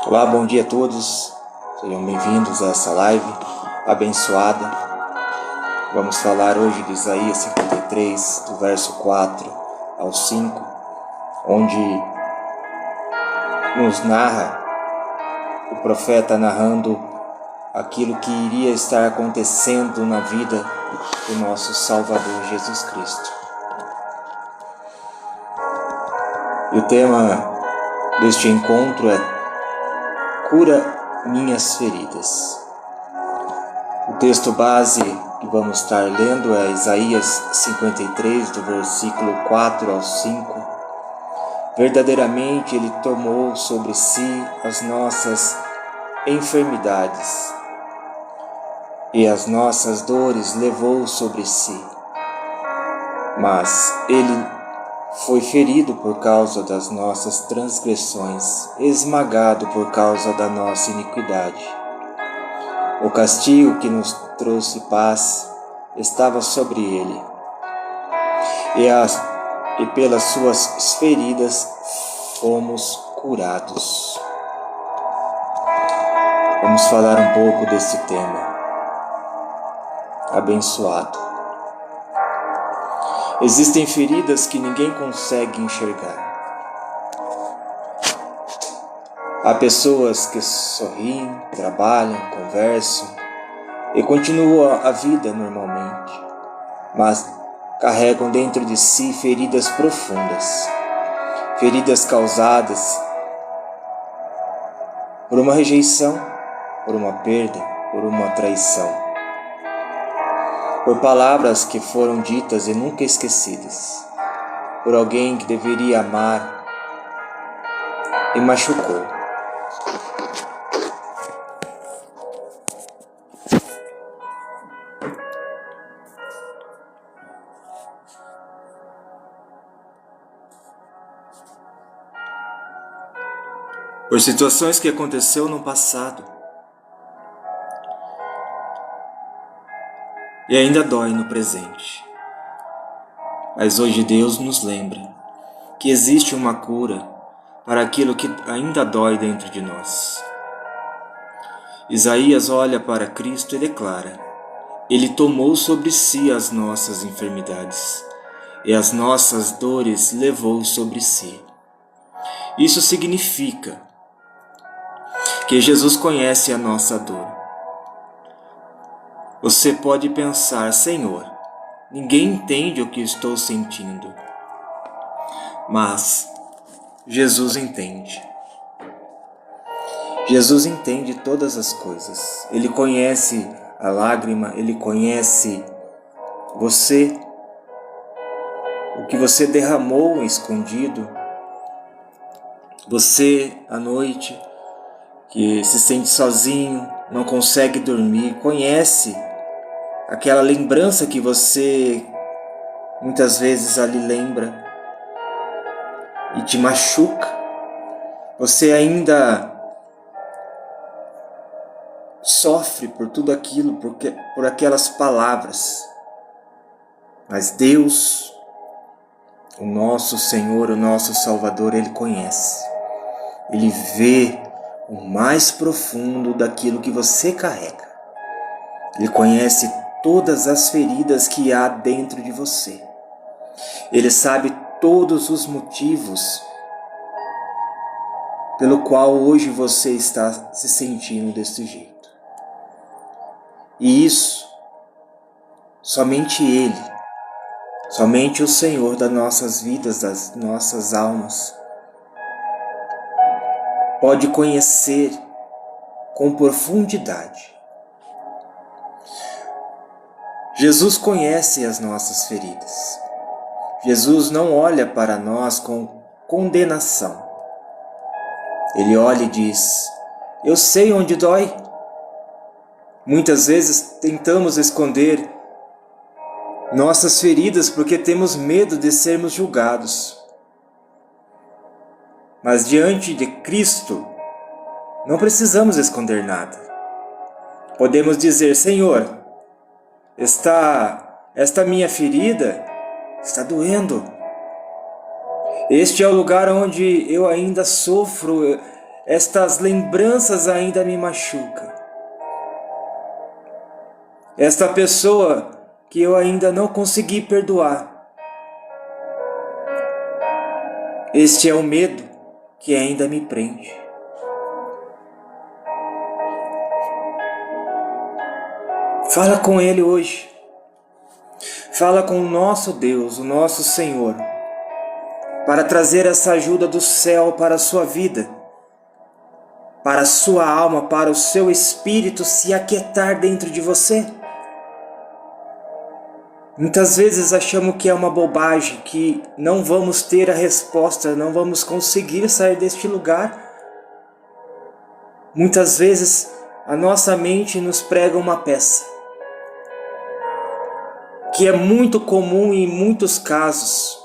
Olá, bom dia a todos, sejam bem-vindos a essa live abençoada. Vamos falar hoje de Isaías 53, do verso 4 ao 5, onde nos narra o profeta narrando aquilo que iria estar acontecendo na vida do nosso Salvador Jesus Cristo. E o tema deste encontro é Cura minhas feridas. O texto base que vamos estar lendo é Isaías 53, do versículo 4 ao 5. Verdadeiramente Ele tomou sobre si as nossas enfermidades e as nossas dores levou sobre si. Mas Ele foi ferido por causa das nossas transgressões, esmagado por causa da nossa iniquidade. O castigo que nos trouxe paz estava sobre ele, e pelas suas feridas fomos curados. Vamos falar um pouco desse tema abençoado. Existem feridas que ninguém consegue enxergar. Há pessoas que sorriem, trabalham, conversam e continuam a vida normalmente, mas carregam dentro de si feridas profundas, feridas causadas por uma rejeição, por uma perda, por uma traição, por palavras que foram ditas e nunca esquecidas, por alguém que deveria amar e machucou. Por situações que aconteceu no passado e ainda dói no presente. Mas hoje Deus nos lembra que existe uma cura para aquilo que ainda dói dentro de nós. Isaías olha para Cristo e declara: Ele tomou sobre si as nossas enfermidades e as nossas dores levou sobre si. Isso significa que Jesus conhece a nossa dor. Você pode pensar: Senhor, ninguém entende o que estou sentindo. Mas Jesus entende. Jesus entende todas as coisas. Ele conhece a lágrima, Ele conhece você, o que você derramou escondido. Você, à noite, que se sente sozinho, não consegue dormir, conhece aquela lembrança que você muitas vezes ali lembra e te machuca. Você ainda sofre por tudo aquilo, por aquelas palavras. Mas Deus, o nosso Senhor, o nosso Salvador, Ele conhece. Ele vê o mais profundo daquilo que você carrega. Ele conhece todas as feridas que há dentro de você. Ele sabe todos os motivos pelo qual hoje você está se sentindo desse jeito. E isso, somente Ele, somente o Senhor das nossas vidas, das nossas almas, pode conhecer com profundidade. Jesus conhece as nossas feridas. Jesus não olha para nós com condenação. Ele olha e diz: eu sei onde dói. Muitas vezes tentamos esconder nossas feridas porque temos medo de sermos julgados. Mas diante de Cristo, não precisamos esconder nada. Podemos dizer: Senhor, está esta minha ferida está doendo. Este é o lugar onde eu ainda sofro, estas lembranças ainda me machucam. Esta pessoa que eu ainda não consegui perdoar. Este é o medo que ainda me prende. Fala com Ele hoje. Fala com o nosso Deus, o nosso Senhor, para trazer essa ajuda do céu para a sua vida, para a sua alma, para o seu espírito se aquietar dentro de você. Muitas vezes achamos que é uma bobagem, que não vamos ter a resposta, não vamos conseguir sair deste lugar. Muitas vezes a nossa mente nos prega uma peça, que é muito comum em muitos casos,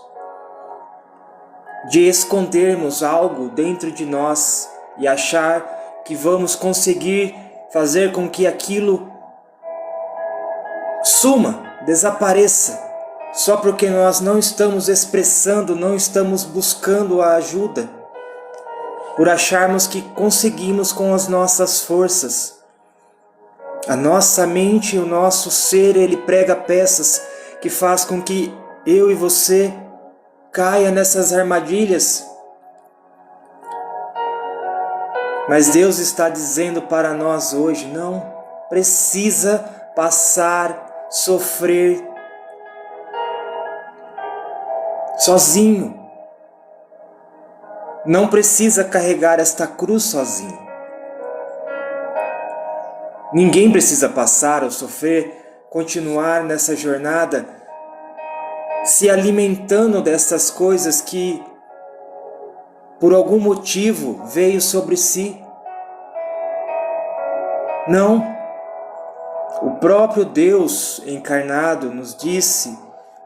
de escondermos algo dentro de nós e achar que vamos conseguir fazer com que aquilo suma, desapareça, só porque nós não estamos expressando, não estamos buscando a ajuda, por acharmos que conseguimos com as nossas forças. A nossa mente, o nosso ser, ele prega peças que faz com que eu e você caia nessas armadilhas. Mas Deus está dizendo para nós hoje, não precisa passar, sofrer sozinho. Não precisa carregar esta cruz sozinho. Ninguém precisa passar ou sofrer, continuar nessa jornada, se alimentando dessas coisas que, por algum motivo, veio sobre si. Não. O próprio Deus encarnado nos disse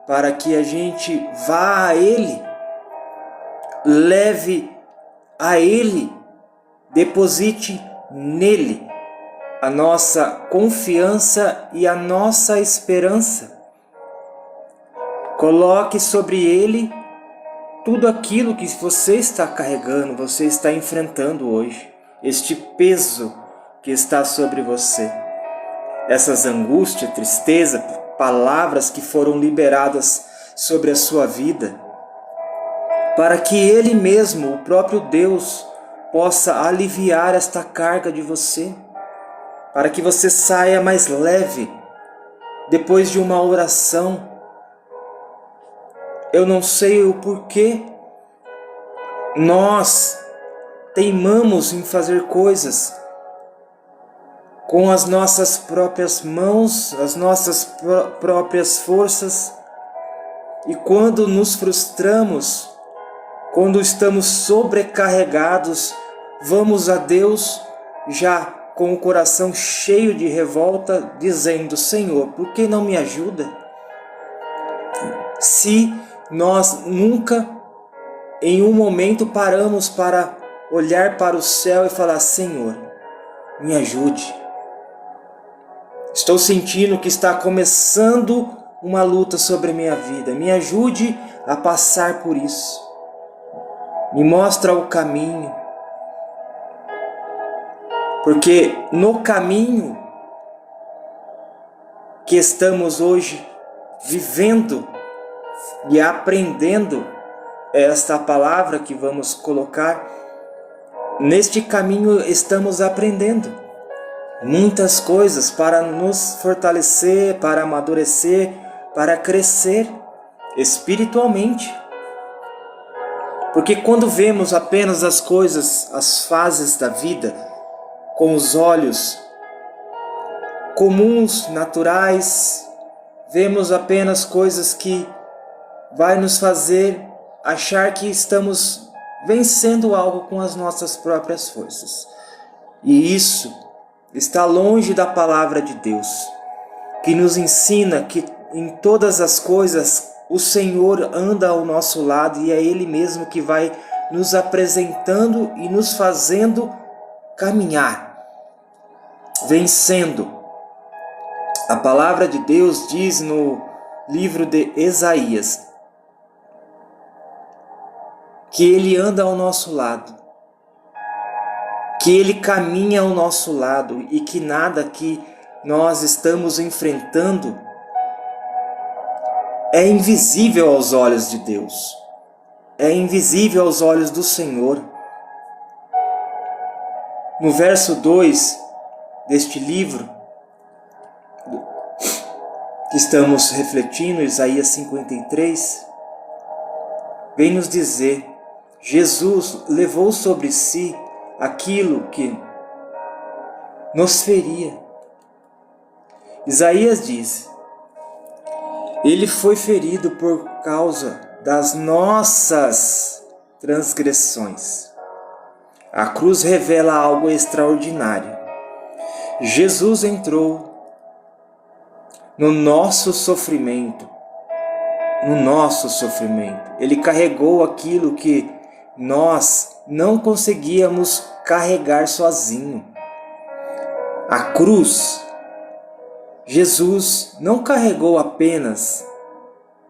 para que a gente vá a Ele, leve a Ele, deposite nele a nossa confiança e a nossa esperança. Coloque sobre Ele tudo aquilo que você está carregando, você está enfrentando hoje, este peso que está sobre você. Essas angústias, tristeza, palavras que foram liberadas sobre a sua vida, para que Ele mesmo, o próprio Deus, possa aliviar esta carga de você, para que você saia mais leve depois de uma oração. Eu não sei o porquê nós teimamos em fazer coisas com as nossas próprias mãos, as nossas próprias forças, e quando nos frustramos, quando estamos sobrecarregados, vamos a Deus já com o coração cheio de revolta, dizendo: Senhor, por que não me ajuda? Se nós nunca em um momento paramos para olhar para o céu e falar: Senhor, me ajude. Estou sentindo que está começando uma luta sobre a minha vida. Me ajude a passar por isso. Me mostra o caminho. Porque no caminho que estamos hoje vivendo e aprendendo, esta palavra que vamos colocar, neste caminho estamos aprendendo muitas coisas para nos fortalecer, para amadurecer, para crescer espiritualmente. Porque quando vemos apenas as coisas, as fases da vida, com os olhos comuns, naturais, vemos apenas coisas que vai nos fazer achar que estamos vencendo algo com as nossas próprias forças. E isso está longe da palavra de Deus, que nos ensina que em todas as coisas o Senhor anda ao nosso lado e é Ele mesmo que vai nos apresentando e nos fazendo caminhar, vencendo. A palavra de Deus diz no livro de Isaías, que Ele anda ao nosso lado, que Ele caminha ao nosso lado e que nada que nós estamos enfrentando é invisível aos olhos de Deus, é invisível aos olhos do Senhor. No verso 2 deste livro, que estamos refletindo, Isaías 53, vem nos dizer: Jesus levou sobre si aquilo que nos feria. Isaías diz: Ele foi ferido por causa das nossas transgressões. A cruz revela algo extraordinário. Jesus entrou no nosso sofrimento. No nosso sofrimento. Ele carregou aquilo que nós não conseguíamos carregar sozinho. A cruz, Jesus não carregou apenas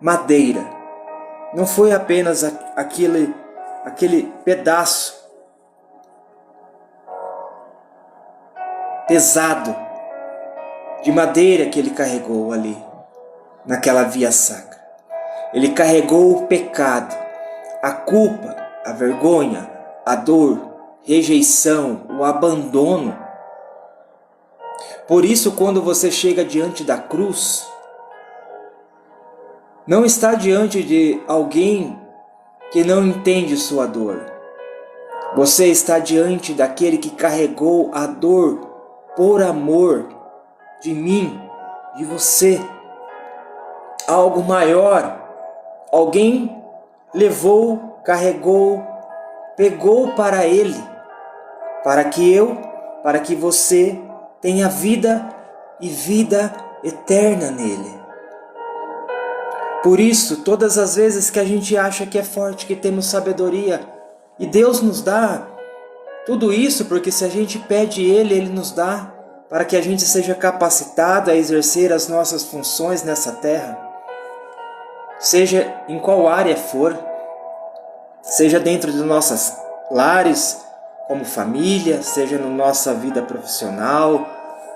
madeira. Não foi apenas aquele pedaço pesado de madeira que ele carregou ali, naquela via sacra. Ele carregou o pecado, a culpa, a vergonha, a dor, rejeição, o abandono. Por isso, quando você chega diante da cruz, não está diante de alguém que não entende sua dor. Você está diante daquele que carregou a dor por amor de mim, de você. Algo maior. Alguém levou, carregou, pegou para ele, para que você tenha vida e vida eterna nele. Por isso, todas as vezes que a gente acha que é forte, que temos sabedoria, e Deus nos dá tudo isso, porque se a gente pede Ele nos dá, para que a gente seja capacitado a exercer as nossas funções nessa terra, seja em qual área for, seja dentro de nossas lares, como família, seja na nossa vida profissional,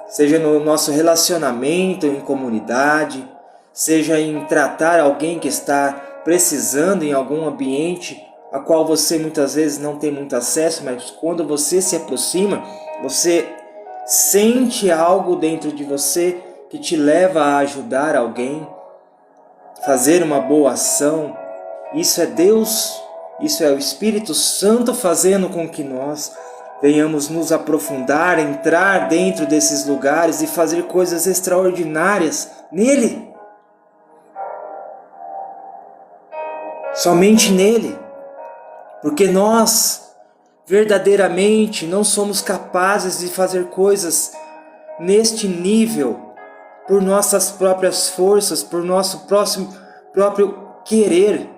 seja no nosso relacionamento em comunidade, seja em tratar alguém que está precisando em algum ambiente a qual você muitas vezes não tem muito acesso, mas quando você se aproxima, você sente algo dentro de você que te leva a ajudar alguém, fazer uma boa ação. Isso é Deus, isso é o Espírito Santo fazendo com que nós venhamos nos aprofundar, entrar dentro desses lugares e fazer coisas extraordinárias nele. Somente nele. Porque nós verdadeiramente não somos capazes de fazer coisas neste nível por nossas próprias forças, por nosso próprio querer.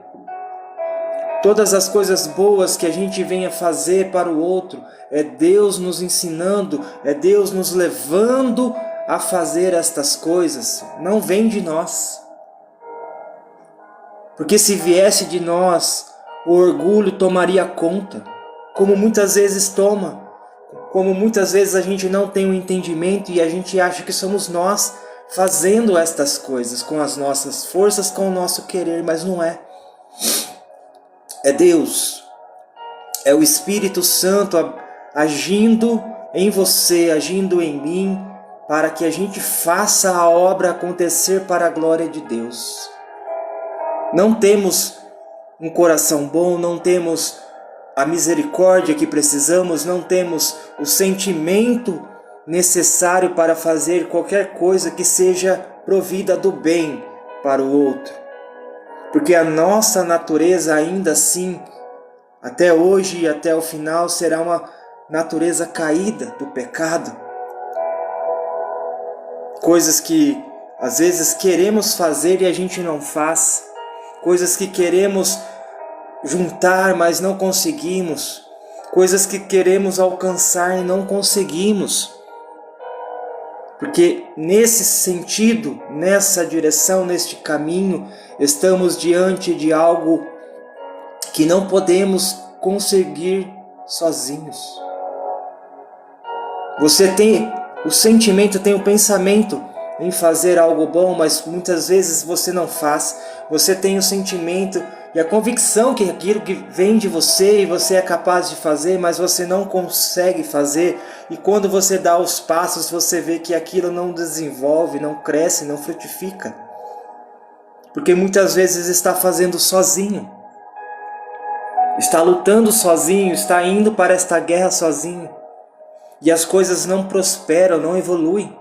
Todas as coisas boas que a gente venha fazer para o outro, é Deus nos ensinando, é Deus nos levando a fazer estas coisas. Não vem de nós. Porque se viesse de nós, o orgulho tomaria conta, como muitas vezes toma, como muitas vezes a gente não tem o entendimento e a gente acha que somos nós fazendo estas coisas com as nossas forças, com o nosso querer, mas não é. É Deus, é o Espírito Santo agindo em você, agindo em mim, para que a gente faça a obra acontecer para a glória de Deus. Não temos um coração bom, não temos a misericórdia que precisamos, não temos o sentimento necessário para fazer qualquer coisa que seja provida do bem para o outro. Porque a nossa natureza ainda assim, até hoje e até o final, será uma natureza caída do pecado. Coisas que às vezes queremos fazer e a gente não faz. Coisas que queremos juntar, mas não conseguimos. Coisas que queremos alcançar e não conseguimos. Porque nesse sentido, nessa direção, neste caminho, estamos diante de algo que não podemos conseguir sozinhos. Você tem o sentimento, tem o pensamento em fazer algo bom, mas muitas vezes você não faz. Você tem o sentimento e a convicção que aquilo que vem de você e você é capaz de fazer, mas você não consegue fazer. E quando você dá os passos, você vê que aquilo não desenvolve, não cresce, não frutifica. Porque muitas vezes está fazendo sozinho. Está lutando sozinho, está indo para esta guerra sozinho. E as coisas não prosperam, não evoluem.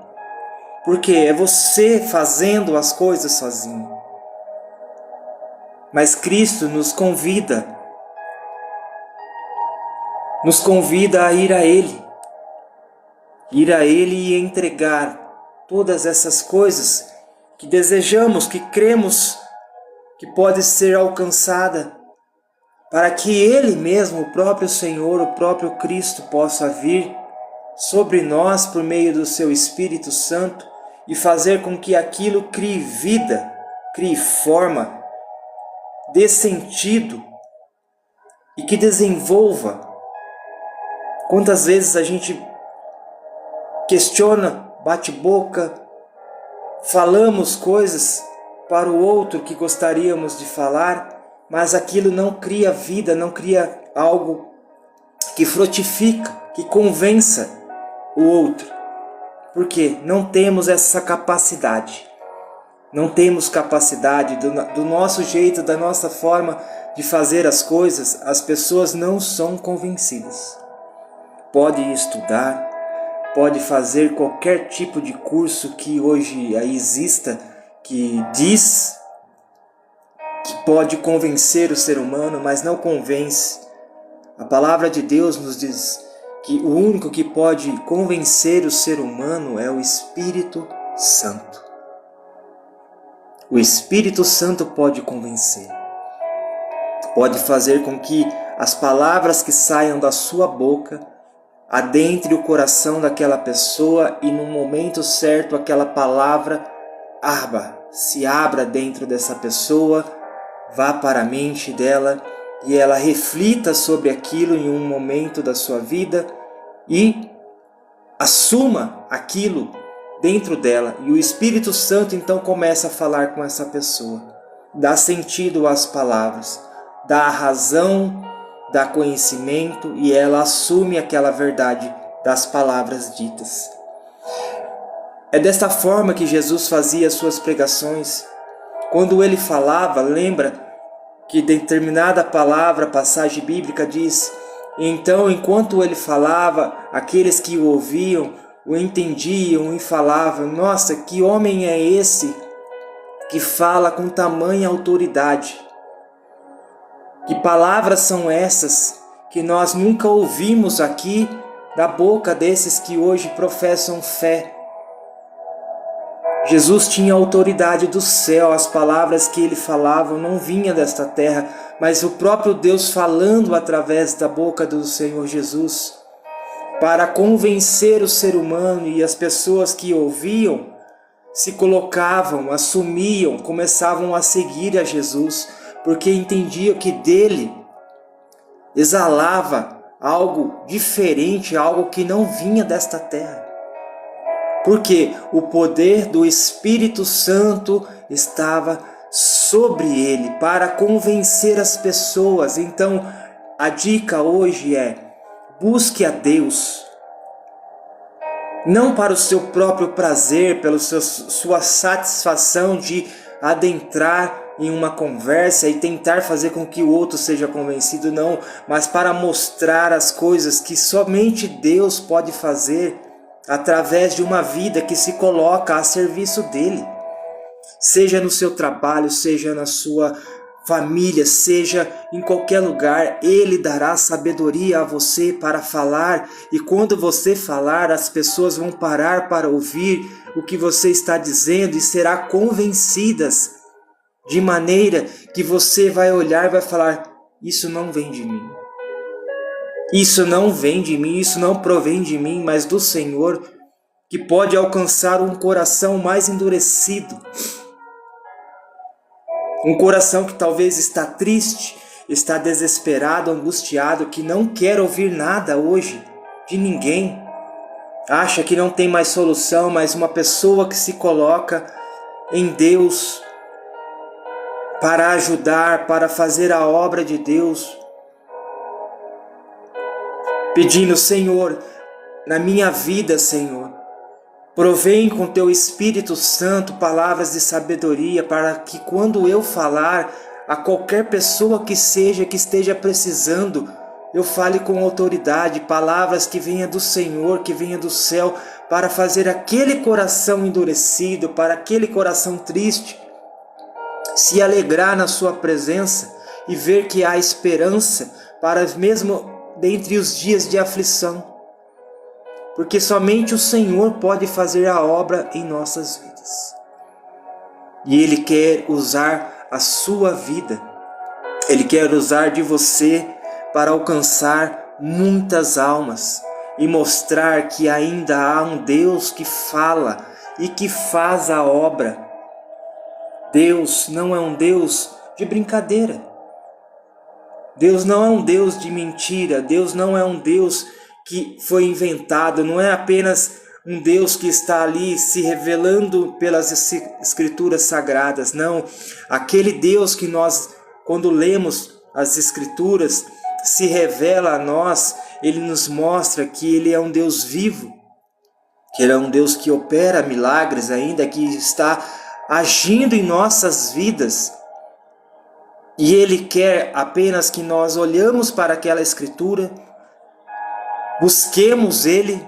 Porque é você fazendo as coisas sozinho. Mas Cristo nos convida a ir a Ele. Ir a Ele e entregar todas essas coisas que desejamos, que cremos que pode ser alcançada, para que Ele mesmo, o próprio Senhor, o próprio Cristo, possa vir sobre nós por meio do seu Espírito Santo e fazer com que aquilo crie vida, crie forma, dê sentido e que desenvolva. Quantas vezes a gente questiona, bate boca, falamos coisas para o outro que gostaríamos de falar, mas aquilo não cria vida, não cria algo que frutifica, que convença o outro. Porque não temos essa capacidade. Não temos capacidade do nosso jeito, da nossa forma de fazer as coisas, as pessoas não são convencidas. Pode estudar, pode fazer qualquer tipo de curso que hoje aí exista, que diz que pode convencer o ser humano, mas não convence. A palavra de Deus nos diz que o único que pode convencer o ser humano é o Espírito Santo. O Espírito Santo pode convencer. Pode fazer com que as palavras que saiam da sua boca adentre o coração daquela pessoa e no momento certo aquela palavra se abra dentro dessa pessoa, vá para a mente dela e ela reflita sobre aquilo em um momento da sua vida e assuma aquilo dentro dela. E o Espírito Santo então começa a falar com essa pessoa, dá sentido às palavras, dá a razão, dá conhecimento e ela assume aquela verdade das palavras ditas. É desta forma que Jesus fazia as suas pregações. Quando ele falava, lembra que determinada palavra, passagem bíblica diz: então, enquanto ele falava, aqueles que o ouviam, o entendiam e falavam: nossa, que homem é esse que fala com tamanha autoridade? Que palavras são essas que nós nunca ouvimos aqui da boca desses que hoje professam fé? Jesus tinha autoridade do céu, as palavras que ele falava não vinham desta terra, mas o próprio Deus falando através da boca do Senhor Jesus, para convencer o ser humano, e as pessoas que ouviam se colocavam, assumiam, começavam a seguir a Jesus, porque entendiam que dele exalava algo diferente, algo que não vinha desta terra. Porque o poder do Espírito Santo estava sobre ele para convencer as pessoas. Então, a dica hoje é: busque a Deus, não para o seu próprio prazer, pela sua satisfação de adentrar em uma conversa e tentar fazer com que o outro seja convencido, não, mas para mostrar as coisas que somente Deus pode fazer através de uma vida que se coloca a serviço dele. Seja no seu trabalho, seja na sua família, seja em qualquer lugar, ele dará sabedoria a você para falar, e quando você falar, as pessoas vão parar para ouvir o que você está dizendo e serão convencidas, de maneira que você vai olhar e vai falar: isso não vem de mim. Isso não vem de mim, isso não provém de mim, mas do Senhor. que pode alcançar um coração mais endurecido. Um coração que talvez está triste, está desesperado, angustiado, que não quer ouvir nada hoje de ninguém. Acha que não tem mais solução, mas uma pessoa que se coloca em Deus para ajudar, para fazer a obra de Deus, pedindo: Senhor, na minha vida, Senhor, provém com Teu Espírito Santo palavras de sabedoria, para que quando eu falar a qualquer pessoa que esteja precisando, eu fale com autoridade, palavras que venham do Senhor, que venham do céu, para fazer aquele coração endurecido, para aquele coração triste, se alegrar na Sua presença e ver que há esperança para mesmo dentre os dias de aflição. Porque somente o Senhor pode fazer a obra em nossas vidas. E Ele quer usar a sua vida. Ele quer usar de você para alcançar muitas almas e mostrar que ainda há um Deus que fala e que faz a obra. Deus não é um Deus de brincadeira. Deus não é um Deus de mentira. Deus não é um Deus que foi inventado. Não é apenas um Deus que está ali se revelando pelas Escrituras Sagradas. Não, aquele Deus que nós, quando lemos as Escrituras, se revela a nós. Ele nos mostra que Ele é um Deus vivo, que Ele é um Deus que opera milagres ainda, que está agindo em nossas vidas. E Ele quer apenas que nós olhamos para aquela Escritura, busquemos Ele,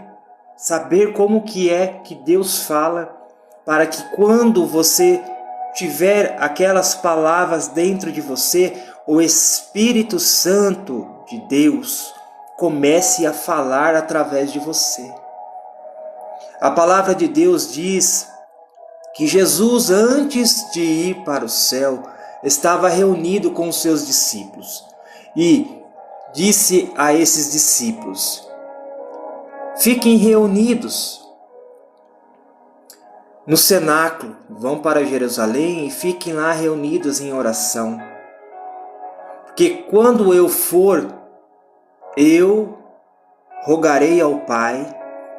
saber como que é que Deus fala, para que quando você tiver aquelas palavras dentro de você, o Espírito Santo de Deus comece a falar através de você. A palavra de Deus diz que Jesus, antes de ir para o céu, estava reunido com os seus discípulos e disse a esses discípulos: fiquem reunidos no cenáculo, vão para Jerusalém e fiquem lá reunidos em oração. Porque quando eu for, eu rogarei ao Pai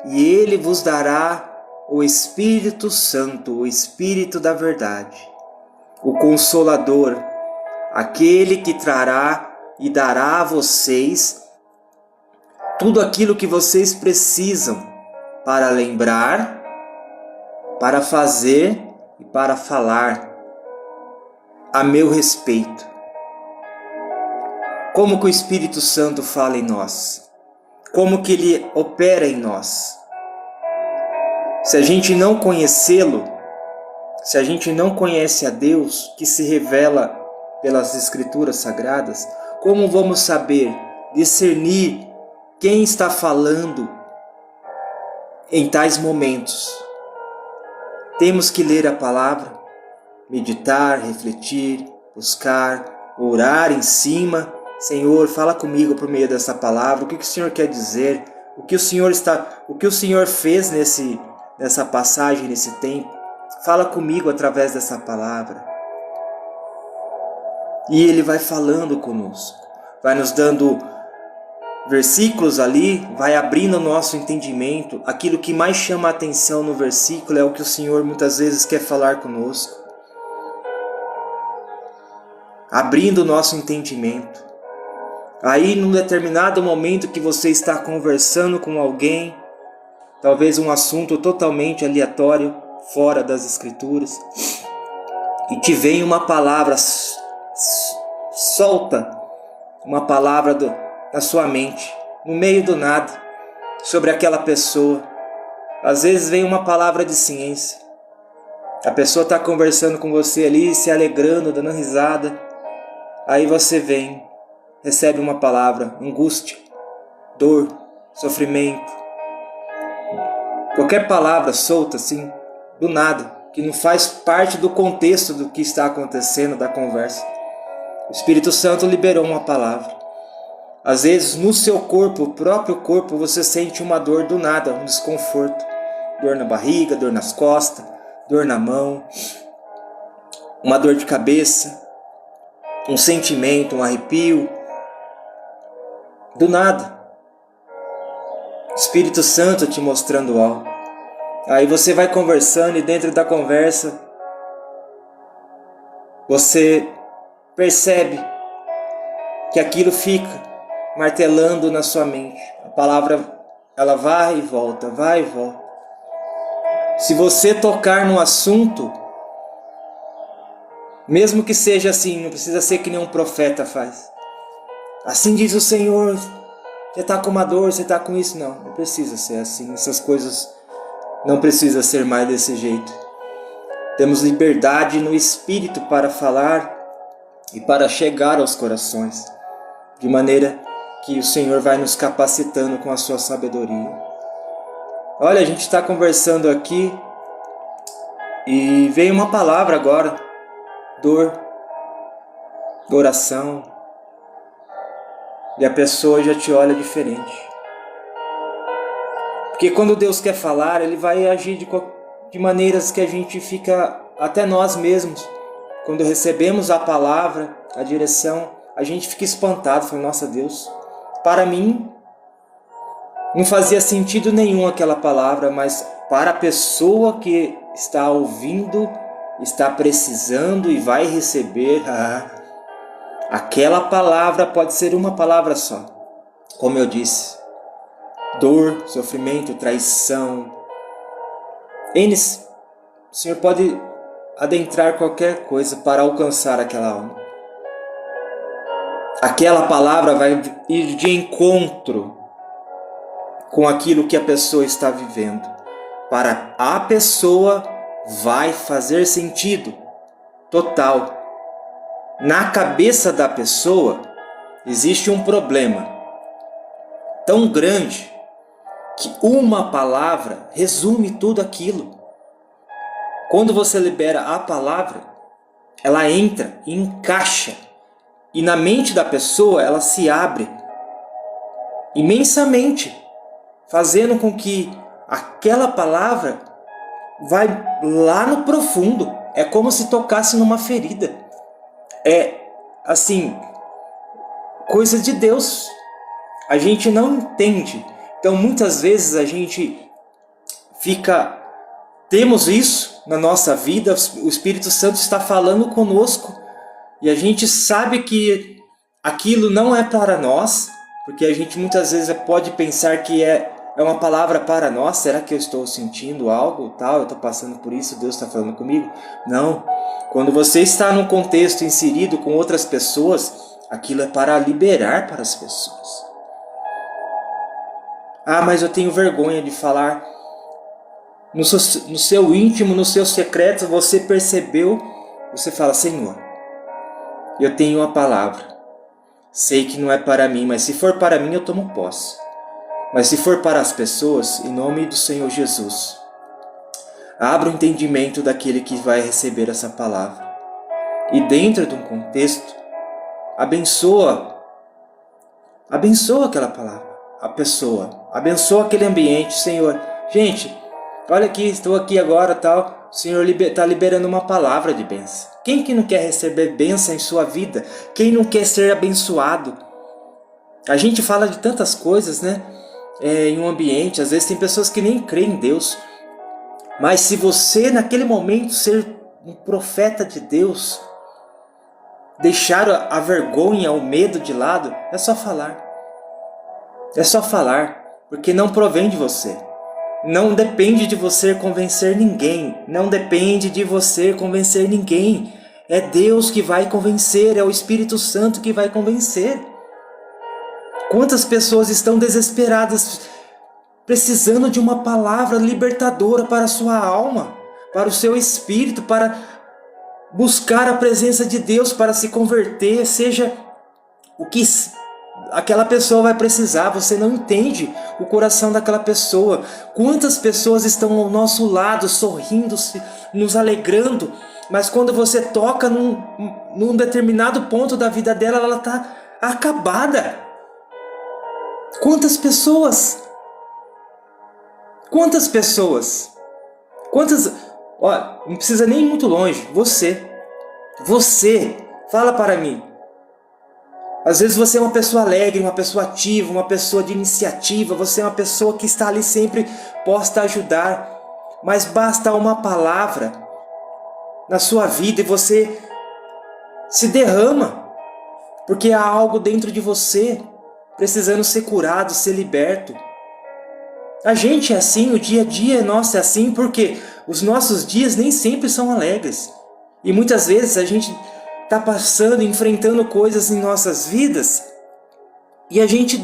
e Ele vos dará o Espírito Santo, o Espírito da verdade, o Consolador, aquele que trará e dará a vocês tudo aquilo que vocês precisam para lembrar, para fazer e para falar a meu respeito. Como que o Espírito Santo fala em nós? Como que Ele opera em nós? Se a gente não conhecê-lo, se a gente não conhece a Deus que se revela pelas Escrituras Sagradas, como vamos saber discernir quem está falando em tais momentos? Temos que ler a palavra, meditar, refletir, buscar, orar em cima. Senhor, fala comigo por meio dessa palavra. O que o Senhor quer dizer? O que o Senhor fez nessa passagem, nesse tempo? Fala comigo através dessa palavra. E Ele vai falando conosco, vai nos dando versículos ali, vai abrindo o nosso entendimento. Aquilo que mais chama a atenção no versículo é o que o Senhor muitas vezes quer falar conosco, abrindo o nosso entendimento. Aí, num determinado momento que você está conversando com alguém, talvez um assunto totalmente aleatório, fora das Escrituras, e te vem uma palavra, solta uma palavra na sua mente, no meio do nada, sobre aquela pessoa. Às vezes vem uma palavra de ciência. A pessoa está conversando com você ali, se alegrando, dando risada. Aí você vem, recebe uma palavra: angústia, dor, sofrimento. Qualquer palavra solta assim, do nada, que não faz parte do contexto do que está acontecendo, da conversa. O Espírito Santo liberou uma palavra. Às vezes no seu corpo, o próprio corpo, você sente uma dor do nada, um desconforto. dor na barriga, dor nas costas, dor na mão, uma dor de cabeça, um sentimento, um arrepio. Do nada. Espírito Santo te mostrando algo. Aí você vai conversando e dentro da conversa você percebe que aquilo fica martelando na sua mente. A palavra, ela vai e volta, vai e volta. Se você tocar no assunto, mesmo que seja assim, não precisa ser que nem um profeta faz. Assim diz o Senhor, você está com uma dor, você está com isso. Não precisa ser assim, essas coisas não precisa ser mais desse jeito. Temos liberdade no Espírito para falar e para chegar aos corações, de maneira que o Senhor vai nos capacitando com a sua sabedoria. Olha, a gente está conversando aqui e veio uma palavra agora, dor, oração, e a pessoa já te olha diferente. Porque quando Deus quer falar, Ele vai agir de maneiras que a gente fica, até nós mesmos, quando recebemos a palavra, a direção, a gente fica espantado, fala, nossa Deus, para mim não fazia sentido nenhum aquela palavra, mas para a pessoa que está ouvindo, está precisando e vai receber, aquela palavra pode ser uma palavra só. Como eu disse, dor, sofrimento, traição. O Senhor pode adentrar qualquer coisa para alcançar aquela alma. Aquela palavra vai ir de encontro com aquilo que a pessoa está vivendo. Para a pessoa vai fazer sentido total. Na cabeça da pessoa existe um problema tão grande que uma palavra resume tudo aquilo. Quando você libera a palavra, ela entra e encaixa. E na mente da pessoa ela se abre imensamente, fazendo com que aquela palavra vai lá no profundo. É como se tocasse numa ferida. É assim, coisa de Deus. A gente não entende. Então muitas vezes a gente temos isso na nossa vida, o Espírito Santo está falando conosco e a gente sabe que aquilo não é para nós, porque a gente muitas vezes pode pensar que é uma palavra para nós. Será que eu estou sentindo algo tal? Eu estou passando por isso, Deus está falando comigo? Não. Quando você está num contexto inserido com outras pessoas, aquilo é para liberar para as pessoas. Mas eu tenho vergonha de falar. No seu íntimo, no seu secreto, você percebeu, você fala, Senhor, eu tenho uma palavra. Sei que não é para mim, mas se for para mim eu tomo posse. Mas se for para as pessoas, em nome do Senhor Jesus, abra o entendimento daquele que vai receber essa palavra. E dentro de um contexto, abençoa aquela palavra, a pessoa, abençoa aquele ambiente, Senhor. Gente, olha aqui, estou aqui agora, tal. O Senhor está liberando uma palavra de bênção. Quem que não quer receber bênção em sua vida? Quem não quer ser abençoado? A gente fala de tantas coisas, né? Em um ambiente, às vezes tem pessoas que nem creem em Deus. Mas se você naquele momento ser um profeta de Deus, deixar a vergonha, o medo de lado, é só falar. É só falar, porque não provém de você. Não depende de você convencer ninguém. Não depende de você convencer ninguém. É Deus que vai convencer, é o Espírito Santo que vai convencer. Quantas pessoas estão desesperadas, precisando de uma palavra libertadora para a sua alma, para o seu espírito, para buscar a presença de Deus, para se converter, seja o que aquela pessoa vai precisar. Você não entende o coração daquela pessoa. Quantas pessoas estão ao nosso lado, sorrindo, nos alegrando, mas quando você toca num determinado ponto da vida dela, ela está acabada. Quantas pessoas? Quantas pessoas? Ó, não precisa nem ir muito longe. Você, fala para mim. Às vezes você é uma pessoa alegre, uma pessoa ativa, uma pessoa de iniciativa. Você é uma pessoa que está ali sempre posta a ajudar. Mas basta uma palavra na sua vida e você se derrama. Porque há algo dentro de você precisando ser curado, ser liberto. A gente é assim, o dia a dia nosso é assim, porque os nossos dias nem sempre são alegres. E muitas vezes a gente está passando, enfrentando coisas em nossas vidas e a gente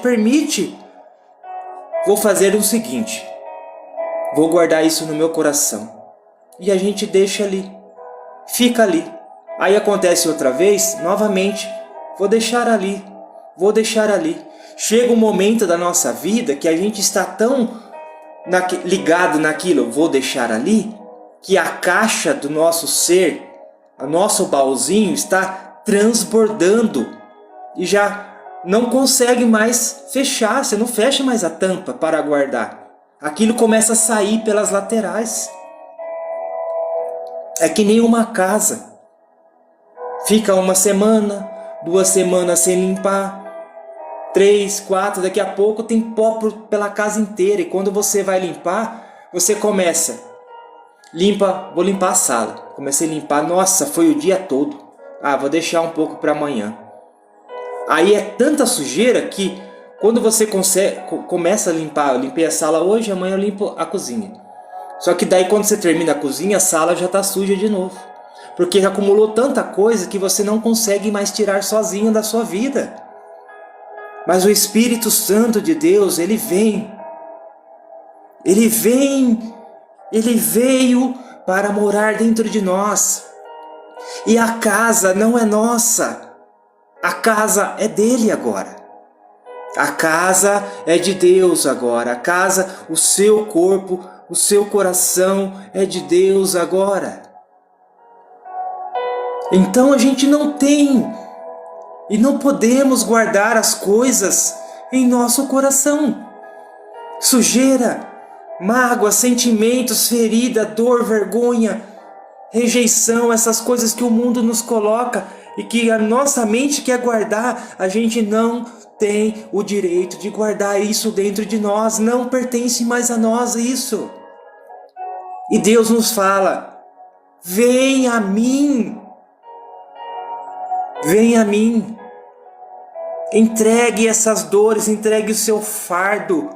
permite. Vou fazer o seguinte, vou guardar isso no meu coração. E a gente deixa ali, fica ali. Aí acontece outra vez, novamente, vou deixar ali. Chega um momento da nossa vida que a gente está tão ligado naquilo, vou deixar ali, que a caixa do nosso ser, o nosso baúzinho está transbordando e já não consegue mais fechar, você não fecha mais a tampa para guardar. Aquilo começa a sair pelas laterais. É que nem uma casa. Fica uma semana, 2 semanas sem limpar, 3, 4, daqui a pouco tem pó pela casa inteira. E quando você vai limpar, você começa, vou limpar a sala. Comecei a limpar, nossa, foi o dia todo. Vou deixar um pouco para amanhã. Aí é tanta sujeira que quando você começa a limpar, eu limpei a sala hoje, amanhã eu limpo a cozinha. Só que daí quando você termina a cozinha, a sala já está suja de novo. Porque acumulou tanta coisa que você não consegue mais tirar sozinho da sua vida. Mas o Espírito Santo de Deus, Ele vem. Ele veio para morar dentro de nós. E a casa não é nossa. A casa é dele agora. A casa é de Deus agora. A casa, o seu corpo, o seu coração é de Deus agora. Então a gente não tem e não podemos guardar as coisas em nosso coração. Sujeira, mágoa, sentimentos, ferida, dor, vergonha, rejeição, essas coisas que o mundo nos coloca e que a nossa mente quer guardar, a gente não tem o direito de guardar isso dentro de nós, não pertence mais a nós isso. E Deus nos fala, vem a mim, entregue essas dores, entregue o seu fardo,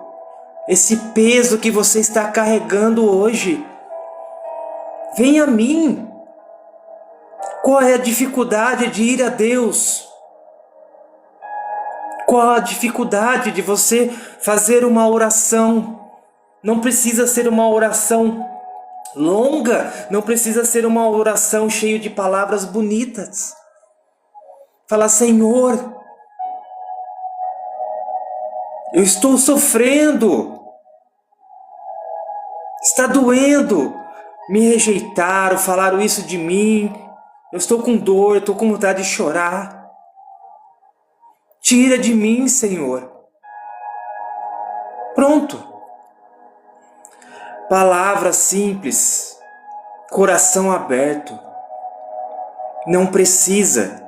esse peso que você está carregando hoje. Vem a mim. Qual é a dificuldade de ir a Deus? Qual a dificuldade de você fazer uma oração? Não precisa ser uma oração longa, não precisa ser uma oração cheia de palavras bonitas. Fala, Senhor, eu estou sofrendo, está doendo, me rejeitaram, falaram isso de mim, eu estou com dor, eu estou com vontade de chorar. Tira de mim, Senhor. Pronto. Palavra simples, coração aberto. Não precisa.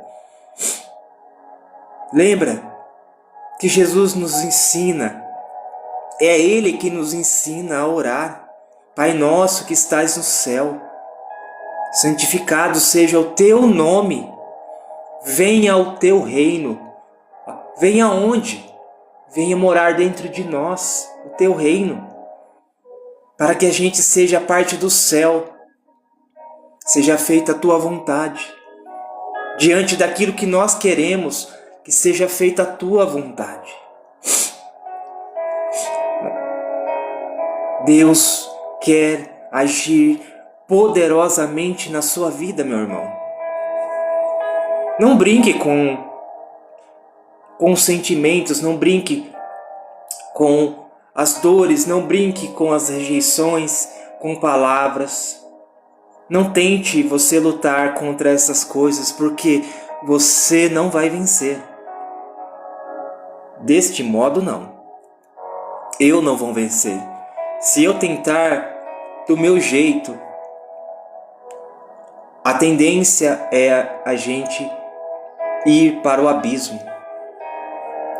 Lembra que Jesus nos ensina, é Ele que nos ensina a orar. Pai nosso que estais no céu, santificado seja o teu nome, venha o teu reino. Venha onde? Venha morar dentro de nós, o teu reino, para que a gente seja parte do céu, seja feita a tua vontade, diante daquilo que nós queremos, que seja feita a tua vontade. Deus quer agir poderosamente na sua vida, meu irmão. Não brinque com os sentimentos, não brinque com as dores, não brinque com as rejeições, com palavras. Não tente você lutar contra essas coisas, porque você não vai vencer. Deste modo não. Eu não vou vencer. Se eu tentar do meu jeito, a tendência é a gente ir para o abismo.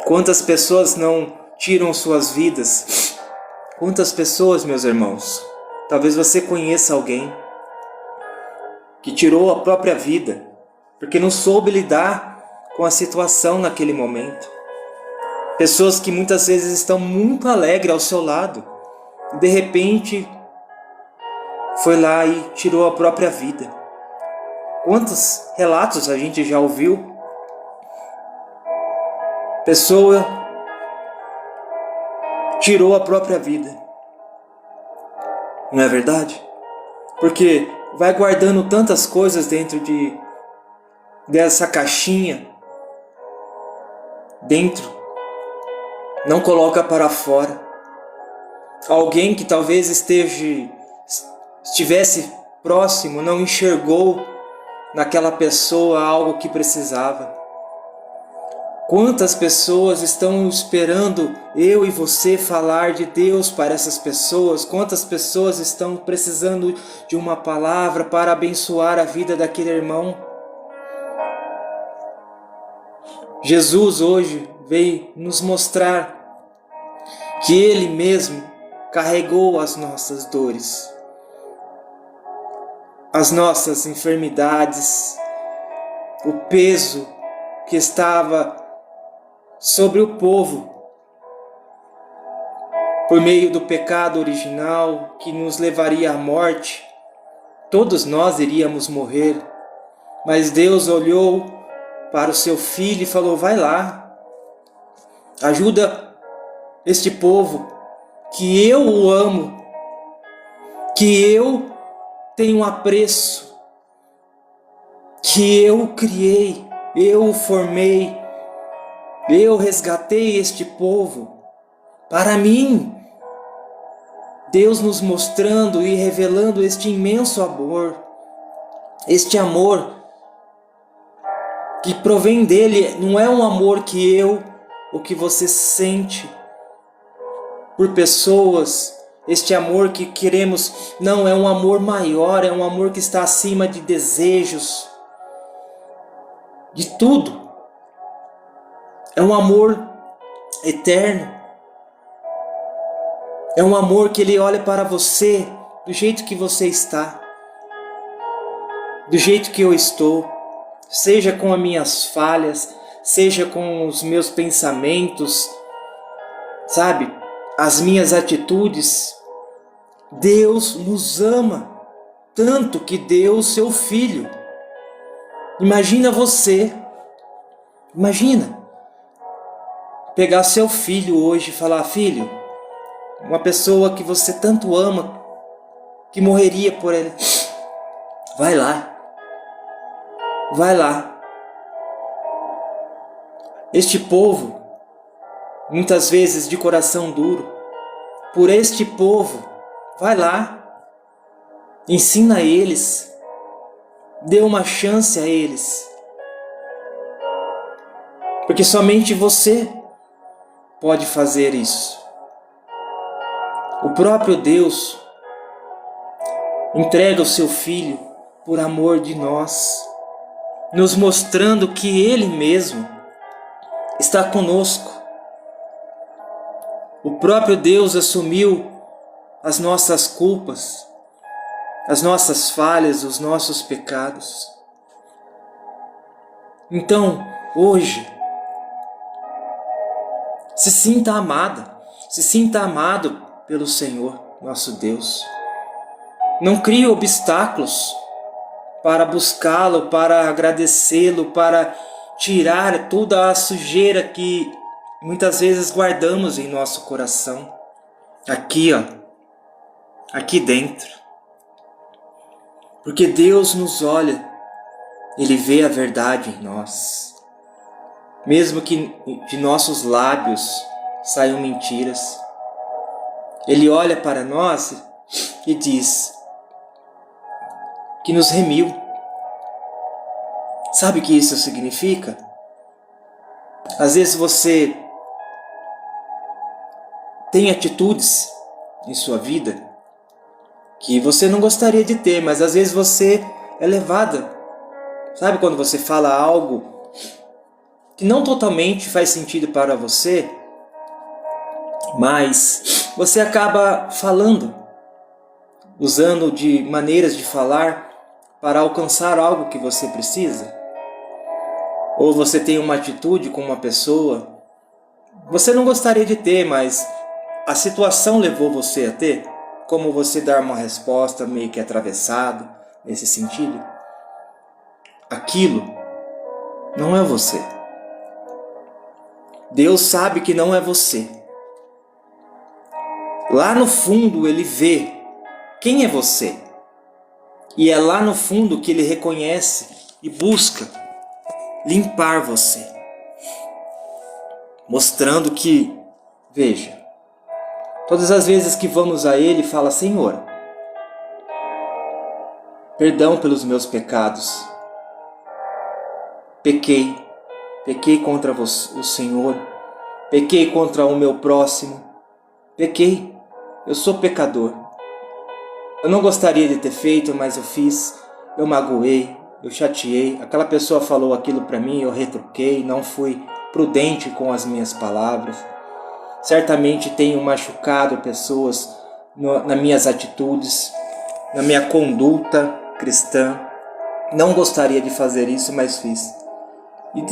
Quantas pessoas não tiram suas vidas? Quantas pessoas, meus irmãos? Talvez você conheça alguém que tirou a própria vida porque não soube lidar com a situação naquele momento. Pessoas que muitas vezes estão muito alegres ao seu lado e de repente foi lá e tirou a própria vida. Quantos relatos a gente já ouviu? Pessoa tirou a própria vida. Não é verdade? Porque vai guardando tantas coisas dentro dessa caixinha. Dentro. Não coloca para fora. Alguém que talvez estivesse próximo não enxergou naquela pessoa algo que precisava. Quantas pessoas estão esperando eu e você falar de Deus para essas pessoas? Quantas pessoas estão precisando de uma palavra para abençoar a vida daquele irmão? Jesus hoje veio nos mostrar que Ele mesmo carregou as nossas dores, as nossas enfermidades, o peso que estava sobre o povo por meio do pecado original que nos levaria à morte. Todos nós iríamos morrer, mas Deus olhou para o seu filho e falou: vai lá, ajuda este povo que eu o amo, que eu tenho apreço, que eu criei, eu o formei, eu resgatei este povo para mim. Deus nos mostrando e revelando este imenso amor, este amor que provém dele, não é um amor que eu ou que você sente por pessoas, este amor que queremos, não, é um amor maior, é um amor que está acima de desejos, de tudo. É um amor eterno. É um amor que Ele olha para você do jeito que você está, do jeito que eu estou, seja com as minhas falhas, seja com os meus pensamentos, sabe, as minhas atitudes. Deus nos ama tanto que deu o seu Filho. Imagina você, imagina, pegar seu filho hoje e falar: filho, uma pessoa que você tanto ama, que morreria por ele, vai lá, vai lá. Este povo, muitas vezes de coração duro, por este povo, vai lá, ensina eles, dê uma chance a eles, porque somente você pode fazer isso. O próprio Deus entrega o seu Filho por amor de nós, nos mostrando que Ele mesmo está conosco. O próprio Deus assumiu as nossas culpas, as nossas falhas, os nossos pecados. Então, hoje, se sinta amada, se sinta amado pelo Senhor, nosso Deus. Não crie obstáculos para buscá-lo, para agradecê-lo, para tirar toda a sujeira que muitas vezes guardamos em nosso coração. Aqui, aqui dentro. Porque Deus nos olha, Ele vê a verdade em nós. Mesmo que de nossos lábios saiam mentiras, Ele olha para nós e diz que nos remiu. Sabe o que isso significa? Às vezes você tem atitudes em sua vida que você não gostaria de ter, mas às vezes você é levada. Sabe quando você fala algo que não totalmente faz sentido para você, mas você acaba falando, usando de maneiras de falar para alcançar algo que você precisa? Ou você tem uma atitude com uma pessoa, você não gostaria de ter, mas a situação levou você a ter? Como você dar uma resposta meio que atravessada nesse sentido? Aquilo não é você. Deus sabe que não é você. Lá no fundo Ele vê quem é você. E é lá no fundo que Ele reconhece e busca limpar você. Mostrando que, veja, todas as vezes que vamos a Ele, fala: Senhor, perdão pelos meus pecados. Pequei contra o Senhor, pequei contra o meu próximo, pequei, eu sou pecador. Eu não gostaria de ter feito, mas eu fiz, eu magoei, eu chateei, aquela pessoa falou aquilo para mim, eu retruquei, não fui prudente com as minhas palavras. Certamente tenho machucado pessoas nas minhas atitudes, na minha conduta cristã. Não gostaria de fazer isso, mas fiz. E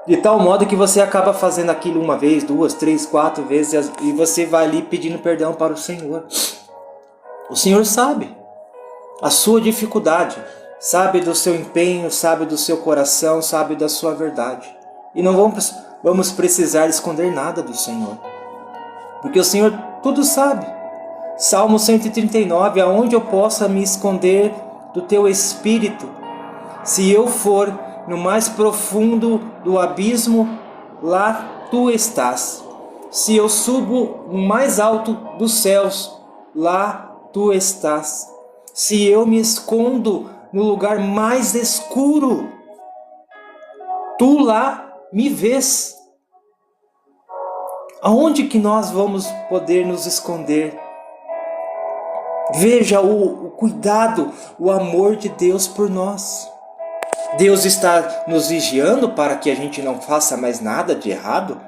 de tal modo que você acaba fazendo aquilo uma vez, duas, três, quatro vezes, e você vai ali pedindo perdão para o Senhor. O Senhor sabe a sua dificuldade, sabe do seu empenho, sabe do seu coração, sabe da sua verdade. E não vamos precisar esconder nada do Senhor, porque o Senhor tudo sabe. Salmo 139, aonde eu possa me esconder do teu Espírito? Se eu for no mais profundo do abismo, lá tu estás. Se eu subo no mais alto dos céus, lá tu estás. Se eu me escondo no lugar mais escuro, tu lá me vês. Aonde que nós vamos poder nos esconder? Veja o cuidado, o amor de Deus por nós. Deus está nos vigiando para que a gente não faça mais nada de errado?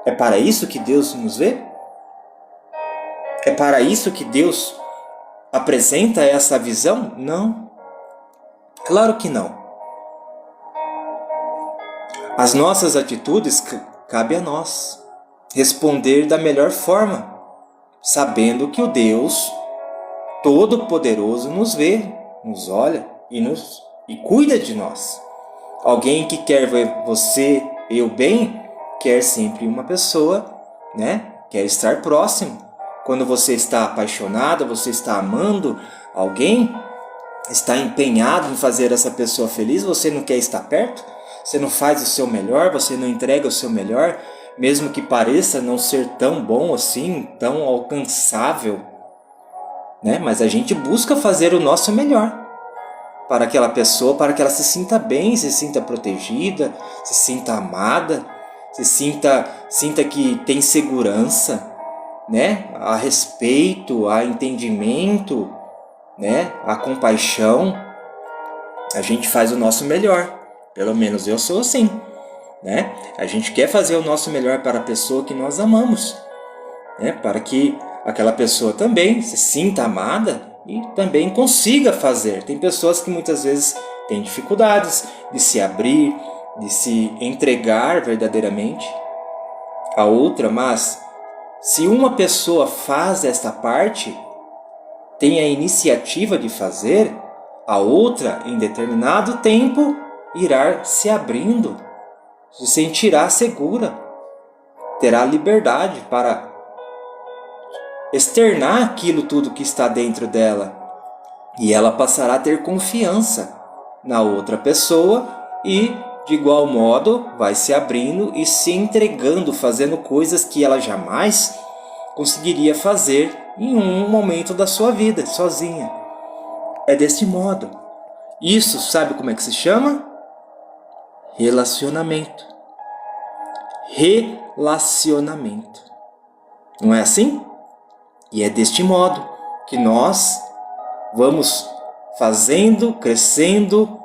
É para isso que Deus nos vê? É para isso que Deus apresenta essa visão? Não. Claro que não. As nossas atitudes cabe a nós responder da melhor forma, sabendo que o Deus Todo-Poderoso nos vê, nos olha e cuida de nós. Alguém que quer ver você e eu bem, quer sempre uma pessoa, quer estar próximo. Quando você está apaixonado, você está amando alguém, está empenhado em fazer essa pessoa feliz, você não quer estar perto? Você não faz o seu melhor, você não entrega o seu melhor, mesmo que pareça não ser tão bom assim, tão alcançável, mas a gente busca fazer o nosso melhor para aquela pessoa, para que ela se sinta bem, se sinta protegida, se sinta amada, se sinta que tem segurança, a respeito, a entendimento, a compaixão. A gente faz o nosso melhor, pelo menos eu sou assim, A gente quer fazer o nosso melhor para a pessoa que nós amamos, para que aquela pessoa também se sinta amada e também consiga fazer. Tem pessoas que muitas vezes têm dificuldades de se abrir, de se entregar verdadeiramente a outra, mas se uma pessoa faz esta parte, tem a iniciativa de fazer, a outra em determinado tempo irá se abrindo, se sentirá segura, terá liberdade para externar aquilo tudo que está dentro dela, e ela passará a ter confiança na outra pessoa e, de igual modo, vai se abrindo e se entregando, fazendo coisas que ela jamais conseguiria fazer em um momento da sua vida, sozinha. É desse modo. Isso, sabe como é que se chama? Relacionamento. Relacionamento. Não é assim? E é deste modo que nós vamos fazendo, crescendo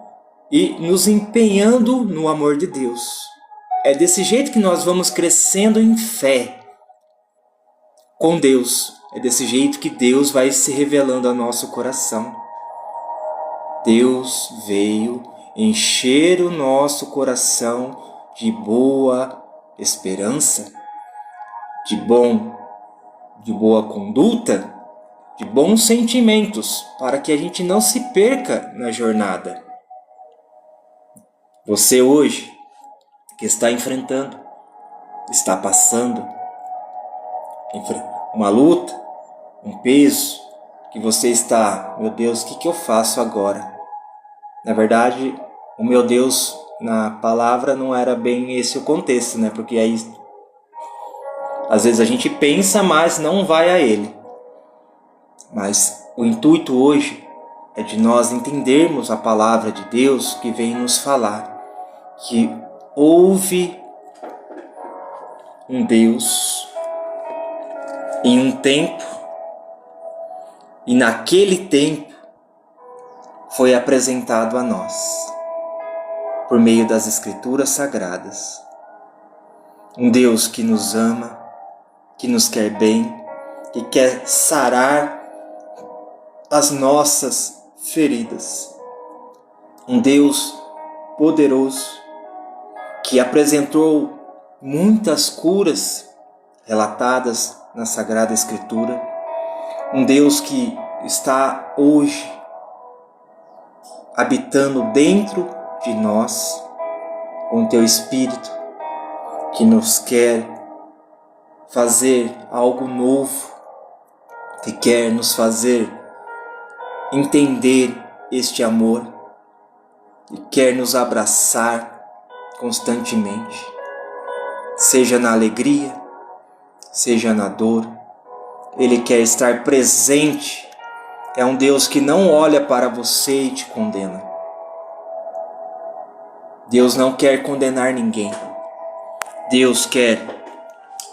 e nos empenhando no amor de Deus. É desse jeito que nós vamos crescendo em fé com Deus. É desse jeito que Deus vai se revelando ao nosso coração. Deus veio encher o nosso coração de boa esperança, de boa conduta, de bons sentimentos, para que a gente não se perca na jornada. Você hoje que está enfrentando, está passando uma luta, um peso, que você está, meu Deus, o que eu faço agora? Na verdade, o meu Deus na palavra não era bem esse o contexto, né? Porque aí às vezes a gente pensa, mas não vai a Ele. Mas o intuito hoje é de nós entendermos a palavra de Deus que vem nos falar que houve um Deus em um tempo, e naquele tempo foi apresentado a nós, por meio das Escrituras Sagradas, um Deus que nos ama, que nos quer bem, que quer sarar as nossas feridas. Um Deus poderoso que apresentou muitas curas relatadas na Sagrada Escritura. Um Deus que está hoje habitando dentro de nós com o teu Espírito, que nos quer fazer algo novo, que quer nos fazer entender este amor e quer nos abraçar constantemente, seja na alegria, seja na dor. Ele quer estar presente. É um Deus que não olha para você e te condena. Deus não quer condenar ninguém. Deus quer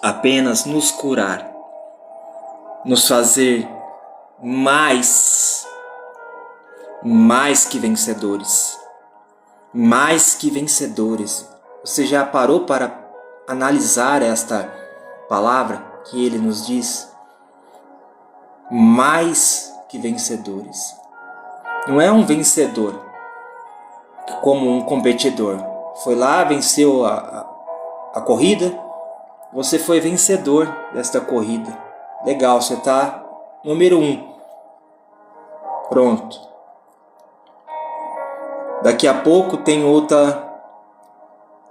apenas nos curar, nos fazer mais que vencedores. Mais que vencedores. Você já parou para analisar esta palavra que ele nos diz? Mais que vencedores. Não é um vencedor como um competidor. Foi lá, venceu a corrida, você foi vencedor desta corrida. Legal, você está número 1. Pronto. Daqui a pouco tem outra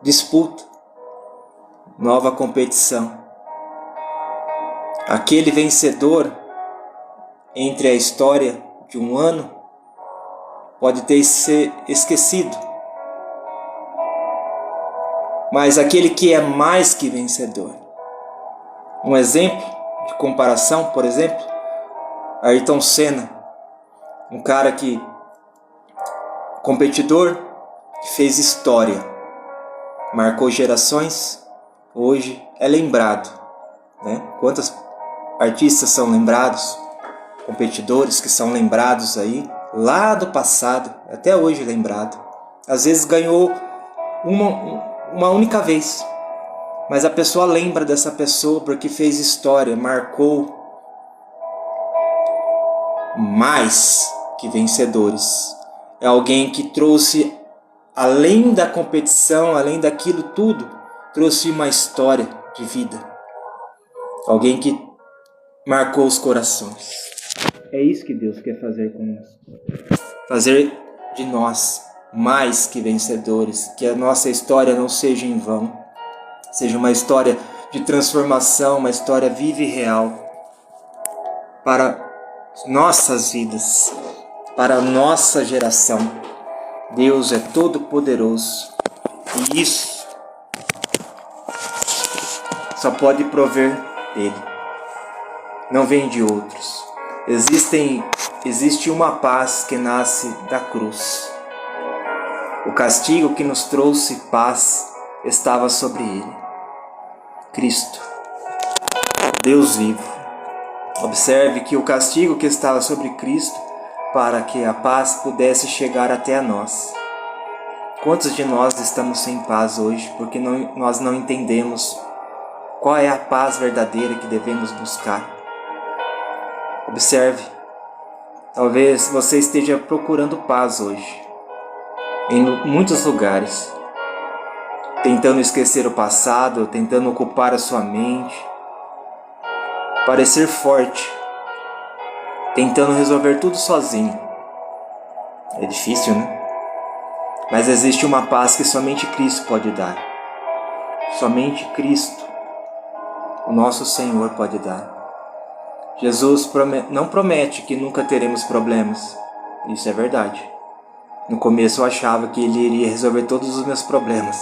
disputa, nova competição. Aquele vencedor entre a história de um ano pode ter se esquecido. Mas aquele que é mais que vencedor. Um exemplo de comparação, por exemplo, Ayrton Senna, um cara competidor que fez história, marcou gerações, hoje é lembrado, né? Quantos artistas são lembrados, competidores que são lembrados aí, lá do passado, até hoje lembrado. Às vezes ganhou uma única vez, mas a pessoa lembra dessa pessoa porque fez história, marcou. Mais que vencedores. É alguém que trouxe, além da competição, além daquilo tudo, trouxe uma história de vida. Alguém que marcou os corações. É isso que Deus quer fazer conosco. Fazer de nós mais que vencedores. Que a nossa história não seja em vão. Seja uma história de transformação, uma história viva e real. Para nossas vidas, para a nossa geração. Deus é todo poderoso. E isso só pode prover dele. Não vem de outros. Existe uma paz que nasce da cruz. O castigo que nos trouxe paz estava sobre ele. Cristo, Deus vivo, Observe que o castigo que estava sobre Cristo para que a paz pudesse chegar até a nós. Quantos de nós estamos sem paz hoje porque nós não entendemos qual é a paz verdadeira que devemos buscar? Observe, talvez você esteja procurando paz hoje, em muitos lugares, tentando esquecer o passado, tentando ocupar a sua mente, parecer forte, tentando resolver tudo sozinho. É difícil, né? Mas existe uma paz que somente Cristo pode dar. Somente Cristo, o nosso Senhor, pode dar. Jesus não promete que nunca teremos problemas. Isso é verdade. No começo eu achava que Ele iria resolver todos os meus problemas.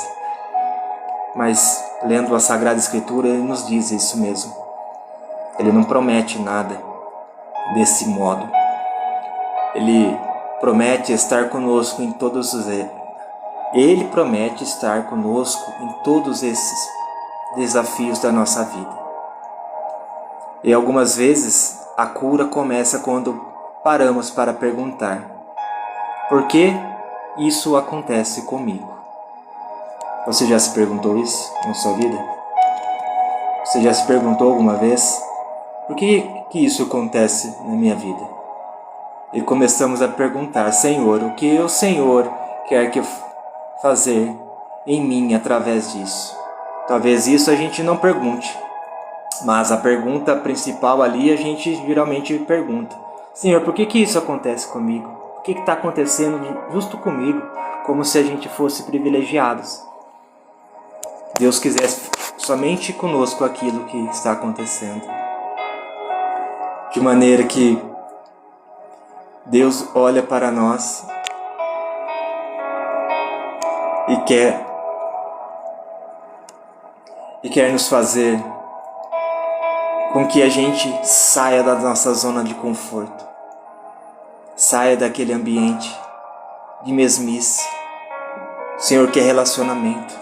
Mas lendo a Sagrada Escritura, Ele nos diz isso mesmo. Ele não promete nada desse modo. Ele promete estar conosco em todos os... Ele promete estar conosco em todos esses desafios da nossa vida. E algumas vezes a cura começa quando paramos para perguntar: por que isso acontece comigo? Você já se perguntou isso na sua vida? Você já se perguntou alguma vez: por que isso acontece na minha vida? E começamos a perguntar: Senhor, o que o Senhor quer que eu fazer em mim através disso? Talvez isso a gente não pergunte, mas a pergunta principal ali a gente geralmente pergunta: Senhor, por que isso acontece comigo? O que está acontecendo justo comigo? Como se a gente fosse privilegiados. Deus quisesse somente conosco aquilo que está acontecendo. De maneira que Deus olha para nós e quer nos fazer com que a gente saia da nossa zona de conforto, saia daquele ambiente de mesmice. O Senhor quer relacionamento.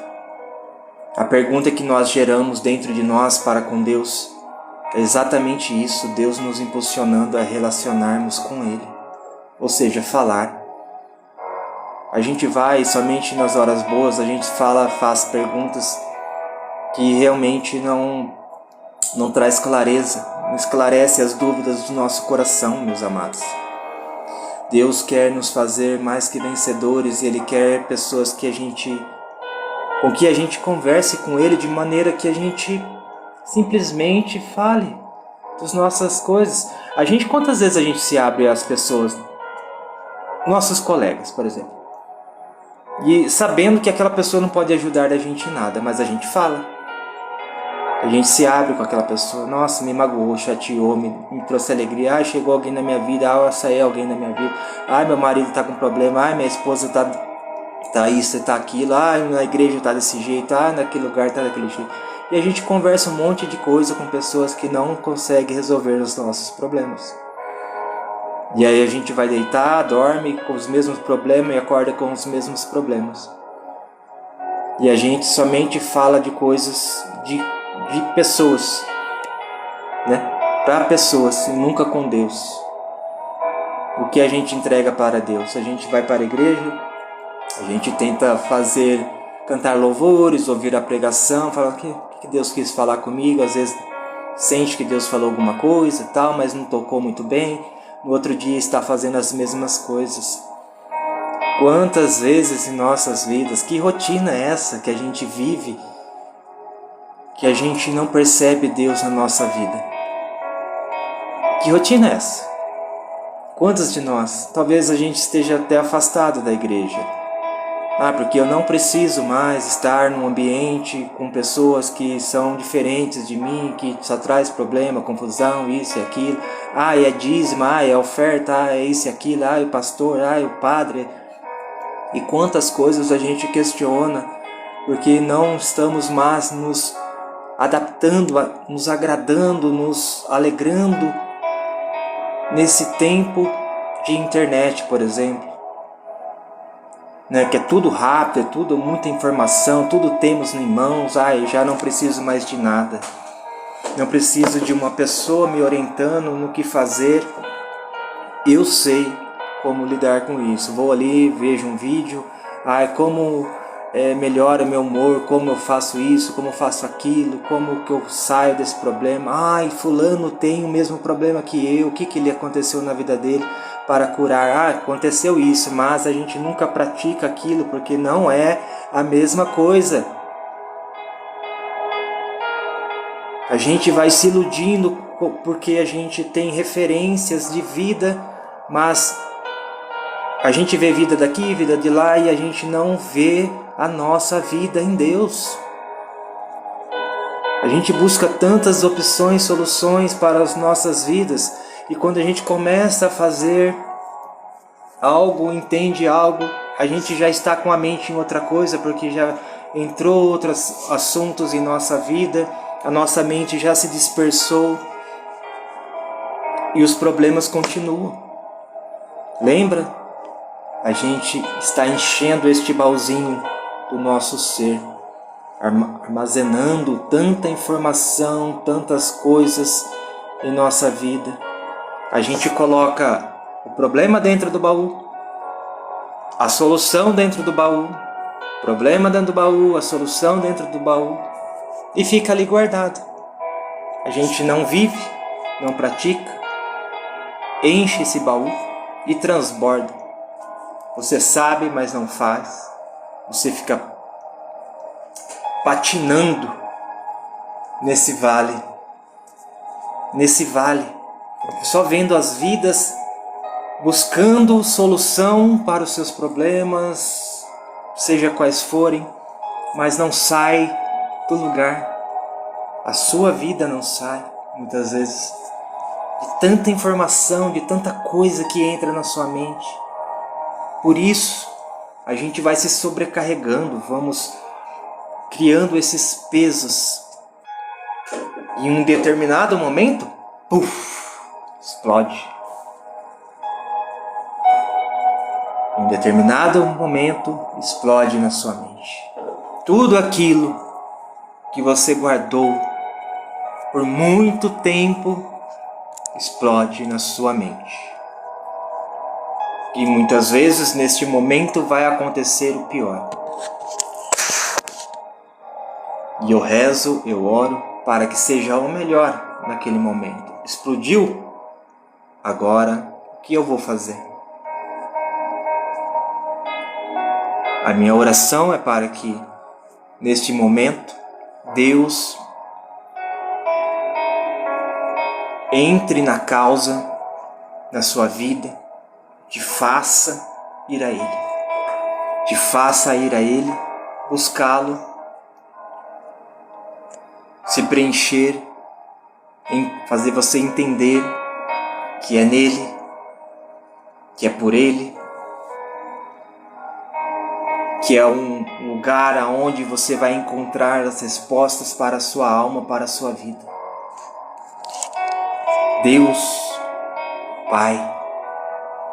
A pergunta que nós geramos dentro de nós para com Deus é exatamente isso, Deus nos impulsionando a relacionarmos com Ele, ou seja, falar. A gente vai somente nas horas boas, a gente faz perguntas que realmente não traz clareza, não esclarece as dúvidas do nosso coração, meus amados. Deus quer nos fazer mais que vencedores e Ele quer pessoas com que a gente converse com Ele de maneira que a gente simplesmente fale das nossas coisas. Quantas vezes a gente se abre às pessoas, nossos colegas, por exemplo, e sabendo que aquela pessoa não pode ajudar a gente em nada, mas a gente fala. A gente se abre com aquela pessoa. Nossa, me magoou, chateou, me trouxe alegria. Ai, chegou alguém na minha vida. Ai, saiu alguém na minha vida. Ai, meu marido está com problema. Ai, minha esposa tá isso, tá aquilo. Ai, na igreja tá desse jeito. Ai, naquele lugar tá daquele jeito. E a gente conversa um monte de coisa com pessoas que não conseguem resolver os nossos problemas. E aí a gente vai deitar, dorme com os mesmos problemas e acorda com os mesmos problemas. E a gente somente fala de coisas de pessoas, né? Para pessoas e nunca com Deus. O que a gente entrega para Deus? A gente vai para a igreja, a gente tenta cantar louvores, ouvir a pregação, falar o que Deus quis falar comigo. Às vezes sente que Deus falou alguma coisa e tal, mas não tocou muito bem. No outro dia está fazendo as mesmas coisas. Quantas vezes em nossas vidas, que rotina é essa que a gente vive, que a gente não percebe Deus na nossa vida? Que rotina é essa? Quantos de nós? Talvez a gente esteja até afastado da igreja. Porque eu não preciso mais estar num ambiente com pessoas que são diferentes de mim, que só traz problema, confusão, isso e aquilo. É dízimo, é oferta, é isso e aquilo, o pastor, o padre. E quantas coisas a gente questiona, porque não estamos mais nos adaptando, nos agradando, nos alegrando nesse tempo de internet, por exemplo. Que é tudo rápido, é tudo muita informação, tudo temos em mãos. Eu já não preciso mais de nada. não preciso de uma pessoa me orientando no que fazer. Eu sei como lidar com isso. Vou ali, vejo um vídeo, como melhora meu humor, como eu faço isso, como eu faço aquilo, como que eu saio desse problema. Fulano tem o mesmo problema que eu, o que lhe aconteceu na vida dele para curar? Aconteceu isso, mas a gente nunca pratica aquilo porque não é a mesma coisa. A gente vai se iludindo porque a gente tem referências de vida, mas a gente vê vida daqui, vida de lá, e a gente não vê a nossa vida em Deus. A gente busca tantas opções, soluções para as nossas vidas, e quando a gente começa a fazer algo, entende algo, a gente já está com a mente em outra coisa, porque já entrou outros assuntos em nossa vida, a nossa mente já se dispersou e os problemas continuam. Lembra? A gente está enchendo este baúzinho do nosso ser, armazenando tanta informação, tantas coisas em nossa vida. A gente coloca o problema dentro do baú, a solução dentro do baú, problema dentro do baú, a solução dentro do baú, e fica ali guardado. A gente não vive, não pratica, enche esse baú e transborda. Você sabe, mas não faz. Você fica patinando nesse vale, só vendo as vidas buscando solução para os seus problemas, seja quais forem, mas não sai do lugar. A sua vida não sai, muitas vezes, de tanta informação, de tanta coisa que entra na sua mente. Por isso, a gente vai se sobrecarregando, vamos criando esses pesos. E em um determinado momento, explode. Em um determinado momento, explode na sua mente. Tudo aquilo que você guardou por muito tempo explode na sua mente. E muitas vezes neste momento vai acontecer o pior. E eu rezo, eu oro para que seja o melhor naquele momento. Explodiu? Agora, o que eu vou fazer? A minha oração é para que neste momento Deus entre na causa, na sua vida, te faça ir a Ele. Te faça ir a Ele, buscá-lo, se preencher, fazer você entender que é nele, que é por Ele, que é um lugar onde você vai encontrar as respostas para a sua alma, para a sua vida. Deus, Pai,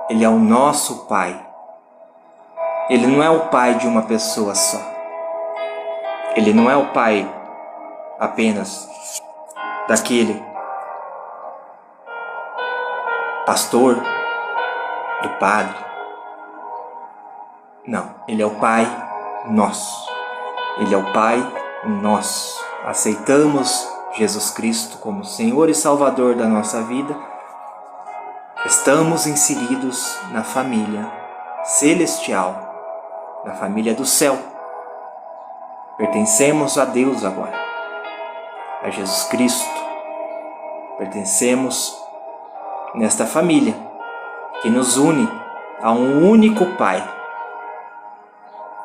Ele é o nosso Pai. Ele não é o Pai de uma pessoa só. Ele não é o Pai apenas daquele pastor, do padre. Não, Ele é o Pai nosso. Ele é o Pai nosso. Aceitamos Jesus Cristo como Senhor e Salvador da nossa vida. Estamos inseridos na família celestial, na família do céu. Pertencemos a Deus agora, a Jesus Cristo. Pertencemos nesta família que nos une a um único Pai,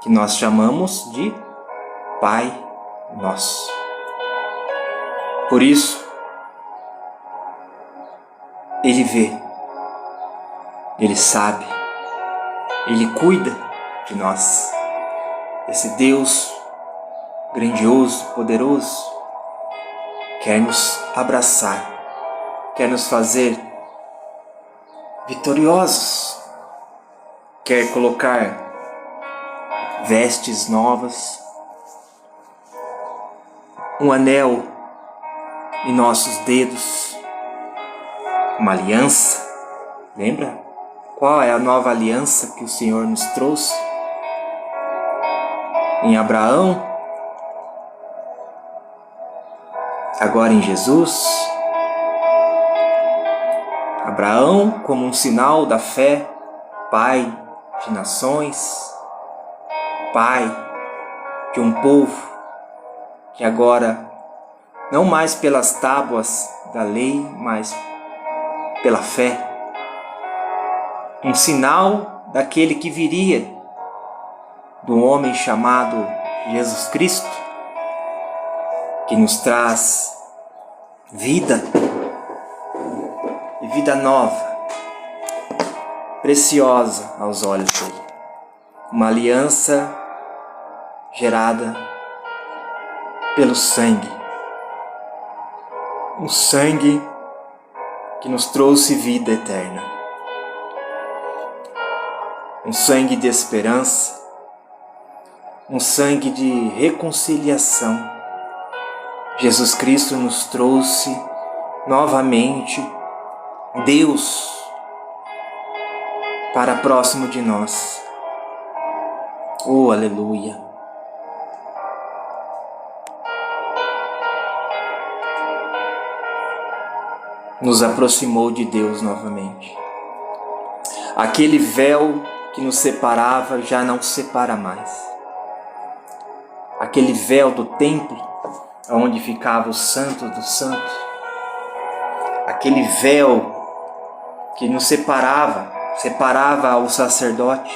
que nós chamamos de Pai Nosso. Por isso, Ele vê, Ele sabe, Ele cuida de nós. Esse Deus grandioso, poderoso, quer nos abraçar, quer nos fazer vitoriosos, quer colocar vestes novas, um anel em nossos dedos uma aliança. Lembra? Qual é a nova aliança que o Senhor nos trouxe? Em Abraão, agora em Jesus. Abraão como um sinal da fé, pai de nações, pai de um povo que agora, não mais pelas tábuas da lei, mas pela fé, um sinal daquele que viria, do homem chamado Jesus Cristo, que nos traz vida e vida nova, preciosa aos olhos dele. Uma aliança gerada pelo sangue. Um sangue que nos trouxe vida eterna. Um sangue de esperança. Um sangue de reconciliação. Jesus Cristo nos trouxe novamente Deus para próximo de nós. Oh, aleluia! Nos aproximou de Deus novamente. Aquele véu que nos separava já não separa mais. Aquele véu do templo, onde ficava o Santo dos Santos, aquele véu que nos separava o sacerdote,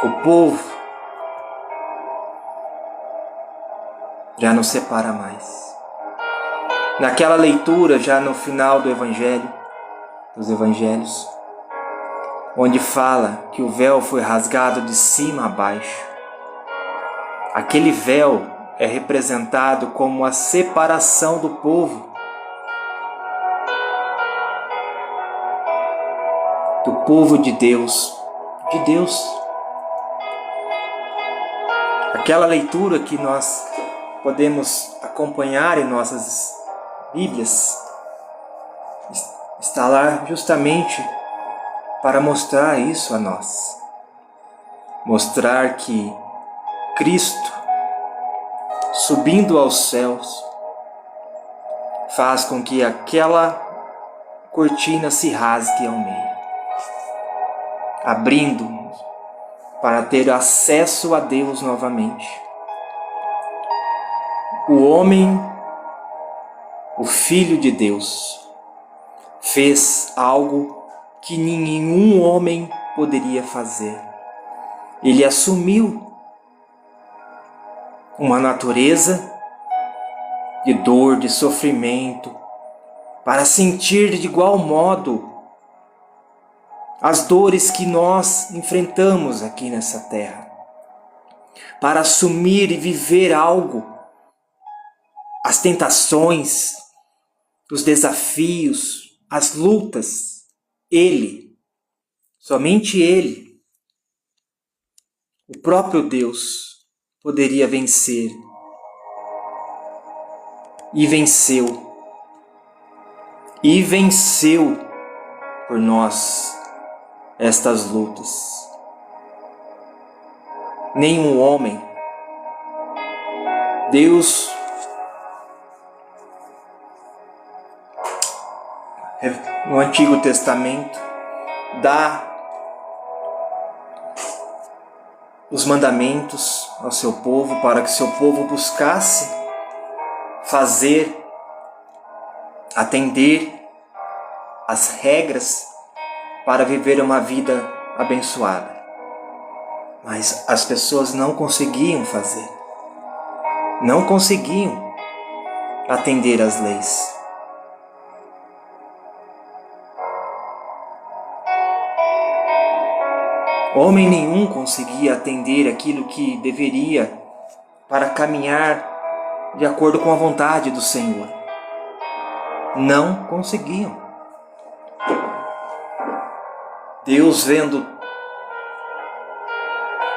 o povo, já não separa mais. Naquela leitura, já no final do Evangelho, dos Evangelhos, onde fala que o véu foi rasgado de cima a baixo, aquele véu é representado como a separação do povo de Deus, Aquela leitura que nós podemos acompanhar em nossas Bíblias está lá justamente para mostrar isso a nós. Mostrar que Cristo, subindo aos céus, faz com que aquela cortina se rasgue ao meio, abrindo para ter acesso a Deus novamente. O homem, o Filho de Deus, fez algo que nenhum homem poderia fazer. Ele assumiu uma natureza de dor, de sofrimento, para sentir de igual modo as dores que nós enfrentamos aqui nessa terra, para assumir e viver algo, as tentações, os desafios, as lutas. Ele, somente Ele, o próprio Deus, poderia vencer. E venceu. E venceu por nós estas lutas. Nenhum homem, Deus no Antigo Testamento dá os mandamentos ao seu povo para que seu povo buscasse fazer, atender as regras para viver uma vida abençoada. Mas as pessoas não conseguiam fazer, não conseguiam atender às leis. Homem nenhum conseguia atender aquilo que deveria para caminhar de acordo com a vontade do Senhor. Não conseguiam. Deus, vendo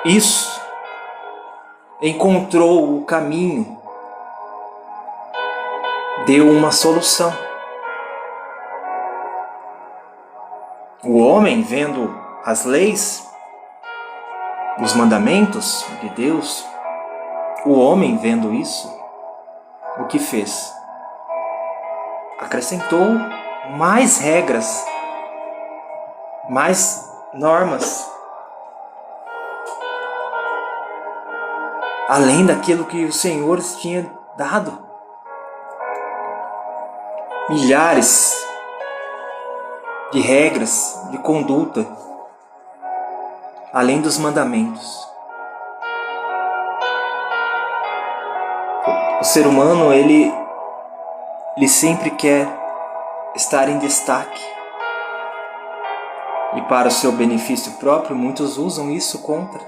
isso, encontrou o caminho deu uma solução. O homem, vendo as leis, os mandamentos de Deus, o homem vendo isso, o que fez? Acrescentou mais regras, mais normas, além daquilo que o Senhor tinha dado. Milhares de regras, de conduta, além dos mandamentos. O ser humano, ele sempre quer estar em destaque. E para o seu benefício próprio, muitos usam isso contra.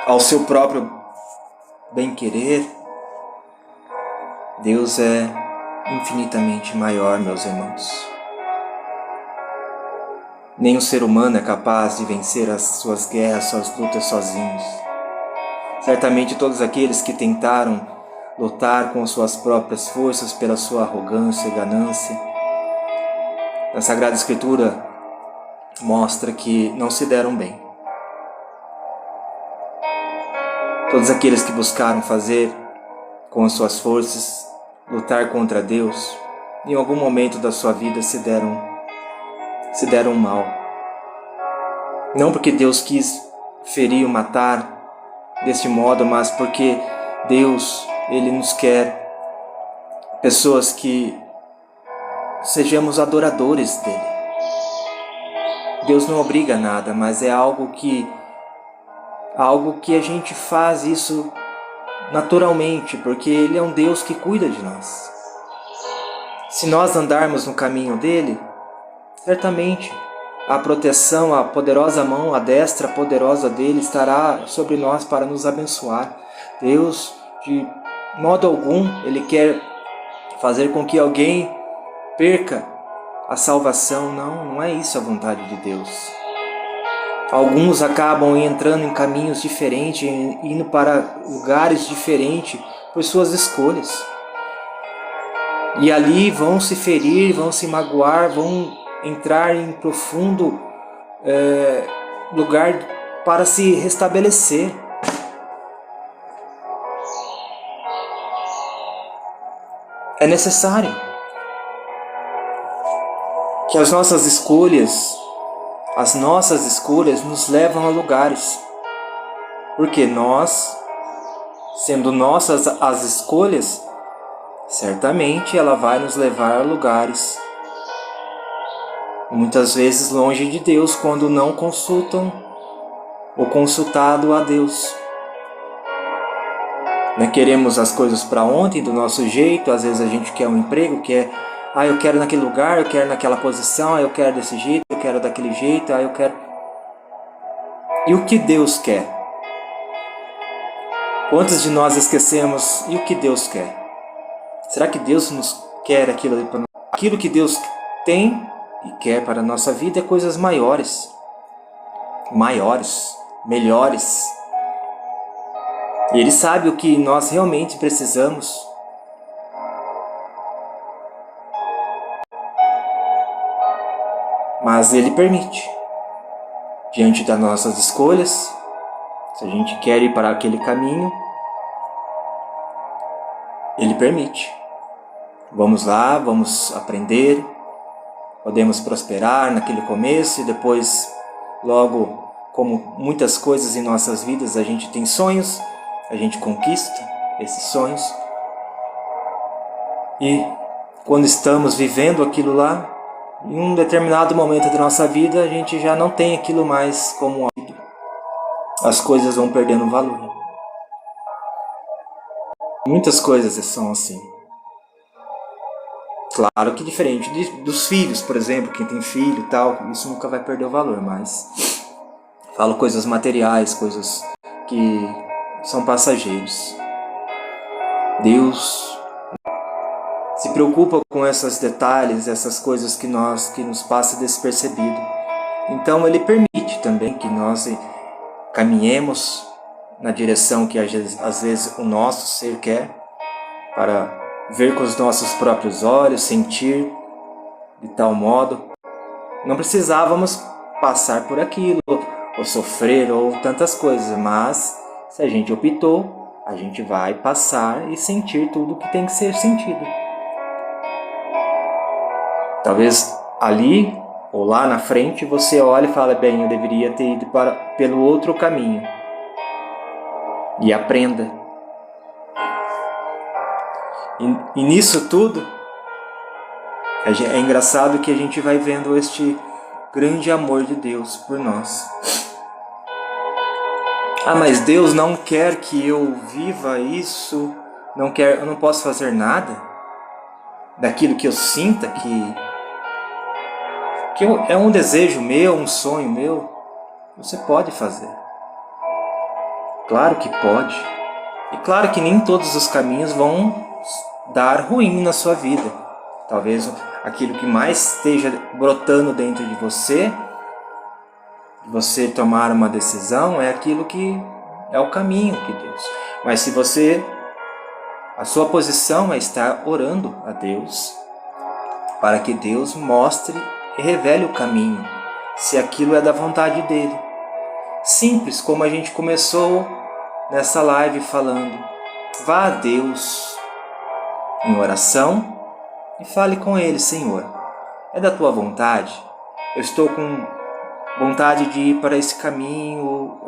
Ao seu próprio bem-querer. Deus é infinitamente maior, meus irmãos. Nem o ser humano é capaz de vencer as suas guerras, suas lutas sozinhos. Certamente todos aqueles que tentaram lutar com suas próprias forças pela sua arrogância e ganância, a Sagrada Escritura mostra que não se deram bem. Todos aqueles que buscaram fazer com as suas forças, lutar contra Deus, em algum momento da sua vida se deram mal. Não porque Deus quis ferir ou matar deste modo, mas porque Deus, Ele nos quer pessoas que sejamos adoradores dEle. Deus não obriga a nada, mas é algo que a gente faz isso naturalmente, porque Ele é um Deus que cuida de nós. Se nós andarmos no caminho dEle, certamente a proteção, a poderosa mão, a destra poderosa dEle estará sobre nós para nos abençoar. Deus, de modo algum, Ele quer fazer com que alguém perca a salvação. Não é isso a vontade de Deus. Alguns acabam entrando em caminhos diferentes, indo para lugares diferentes por suas escolhas. E ali vão se ferir, vão se magoar, vão entrar em profundo lugar para se restabelecer. É necessário que as nossas escolhas nos levam a lugares. Porque nós, sendo nossas as escolhas, certamente ela vai nos levar a lugares, muitas vezes longe de Deus, quando não consultam ou consultado a Deus. Né? Queremos as coisas para ontem, do nosso jeito. Às vezes a gente quer um emprego, eu quero naquele lugar, eu quero naquela posição, eu quero desse jeito, eu quero daquele jeito, eu quero... E o que Deus quer? Quantos de nós esquecemos e o que Deus quer? Será que Deus nos quer aquilo ali para nós? Aquilo que Deus tem e quer para a nossa vida é coisas maiores, melhores. E Ele sabe o que nós realmente precisamos. Mas Ele permite, diante das nossas escolhas, se a gente quer ir para aquele caminho, Ele permite. Vamos lá, vamos aprender, podemos prosperar naquele começo e depois, logo, como muitas coisas em nossas vidas, a gente tem sonhos, a gente conquista esses sonhos. E quando estamos vivendo aquilo lá, em um determinado momento da nossa vida, a gente já não tem aquilo mais como hábito. As coisas vão perdendo valor. Muitas coisas são assim. Claro que diferente dos filhos, por exemplo, quem tem filho e tal, isso nunca vai perder o valor, mas falo coisas materiais, coisas que são passageiros. Deus se preocupa com esses detalhes, essas coisas que nos passa despercebido. Então Ele permite também que nós caminhemos na direção que às vezes o nosso ser quer, para ver com os nossos próprios olhos, sentir de tal modo. Não precisávamos passar por aquilo, ou sofrer, ou tantas coisas, mas se a gente optou, a gente vai passar e sentir tudo o que tem que ser sentido. Talvez ali ou lá na frente você olhe e fale, bem, eu deveria ter ido pelo outro caminho. E aprenda. E nisso tudo, é engraçado que a gente vai vendo este grande amor de Deus por nós. Mas Deus não quer que eu viva isso, eu não posso fazer nada daquilo que eu sinta, que é um desejo meu, um sonho meu. Você pode fazer. Claro que pode. E claro que nem todos os caminhos vão dar ruim na sua vida. Talvez aquilo que mais esteja brotando dentro de você tomar uma decisão, é aquilo que é o caminho de Deus. Mas se a sua posição é estar orando a Deus, para que Deus mostre e revele o caminho, se aquilo é da vontade dele. Simples, como a gente começou nessa live falando. Vá a Deus em oração e fale com Ele, Senhor, é da Tua vontade? Eu estou com vontade de ir para esse caminho,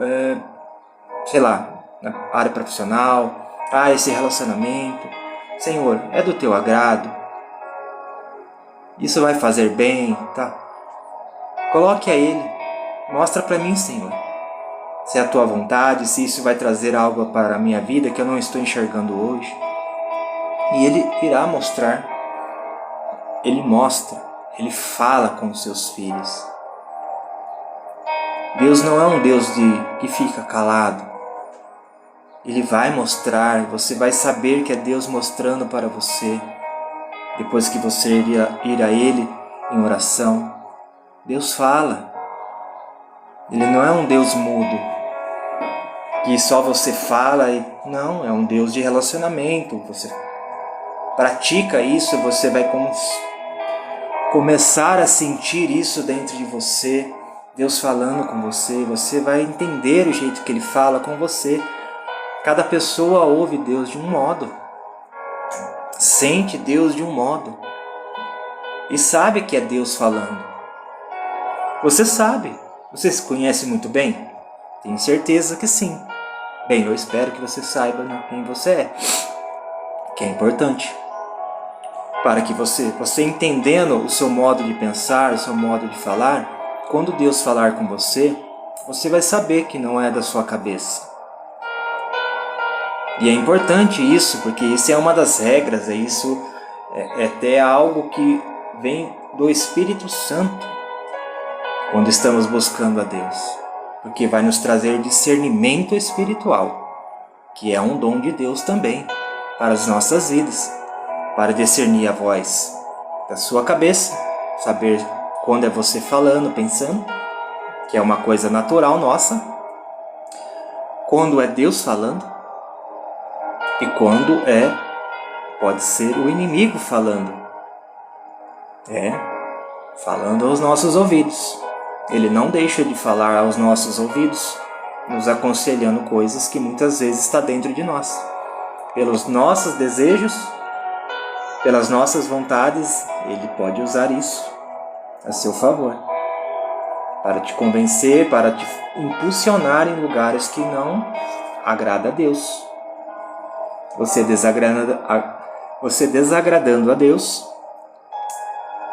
sei lá, na área profissional, esse relacionamento. Senhor, é do Teu agrado? Isso vai fazer bem, tá? Coloque a Ele, mostra para mim, Senhor, se é a Tua vontade, se isso vai trazer algo para a minha vida que eu não estou enxergando hoje. E Ele irá mostrar. Ele mostra, Ele fala com os seus filhos. Deus não é um Deus que fica calado. Ele vai mostrar, você vai saber que é Deus mostrando para você. Depois que você ir a Ele em oração, Deus fala. Ele não é um Deus mudo, que só você fala. Não, é um Deus de relacionamento. Você pratica isso, você vai começar a sentir isso dentro de você. Deus falando com você, você vai entender o jeito que Ele fala com você. Cada pessoa ouve Deus de um modo, sente Deus de um modo e sabe que é Deus falando. Você sabe, você se conhece muito bem? Tenho certeza que sim. Bem, eu espero que você saiba quem você é, que é importante. Para que você entendendo o seu modo de pensar, o seu modo de falar, quando Deus falar com você, você vai saber que não é da sua cabeça. E é importante isso, porque isso é uma das regras, isso é até algo que vem do Espírito Santo, quando estamos buscando a Deus. Porque vai nos trazer discernimento espiritual, que é um dom de Deus também, para as nossas vidas, para discernir a voz da sua cabeça, saber quando é você falando, pensando, que é uma coisa natural nossa, quando é Deus falando, e quando pode ser o inimigo falando, falando aos nossos ouvidos. Ele não deixa de falar aos nossos ouvidos, nos aconselhando coisas que muitas vezes está dentro de nós. Pelos nossos desejos, pelas nossas vontades, ele pode usar isso a seu favor, para te convencer, para te impulsionar em lugares que não agrada a Deus. Você desagradando a Deus,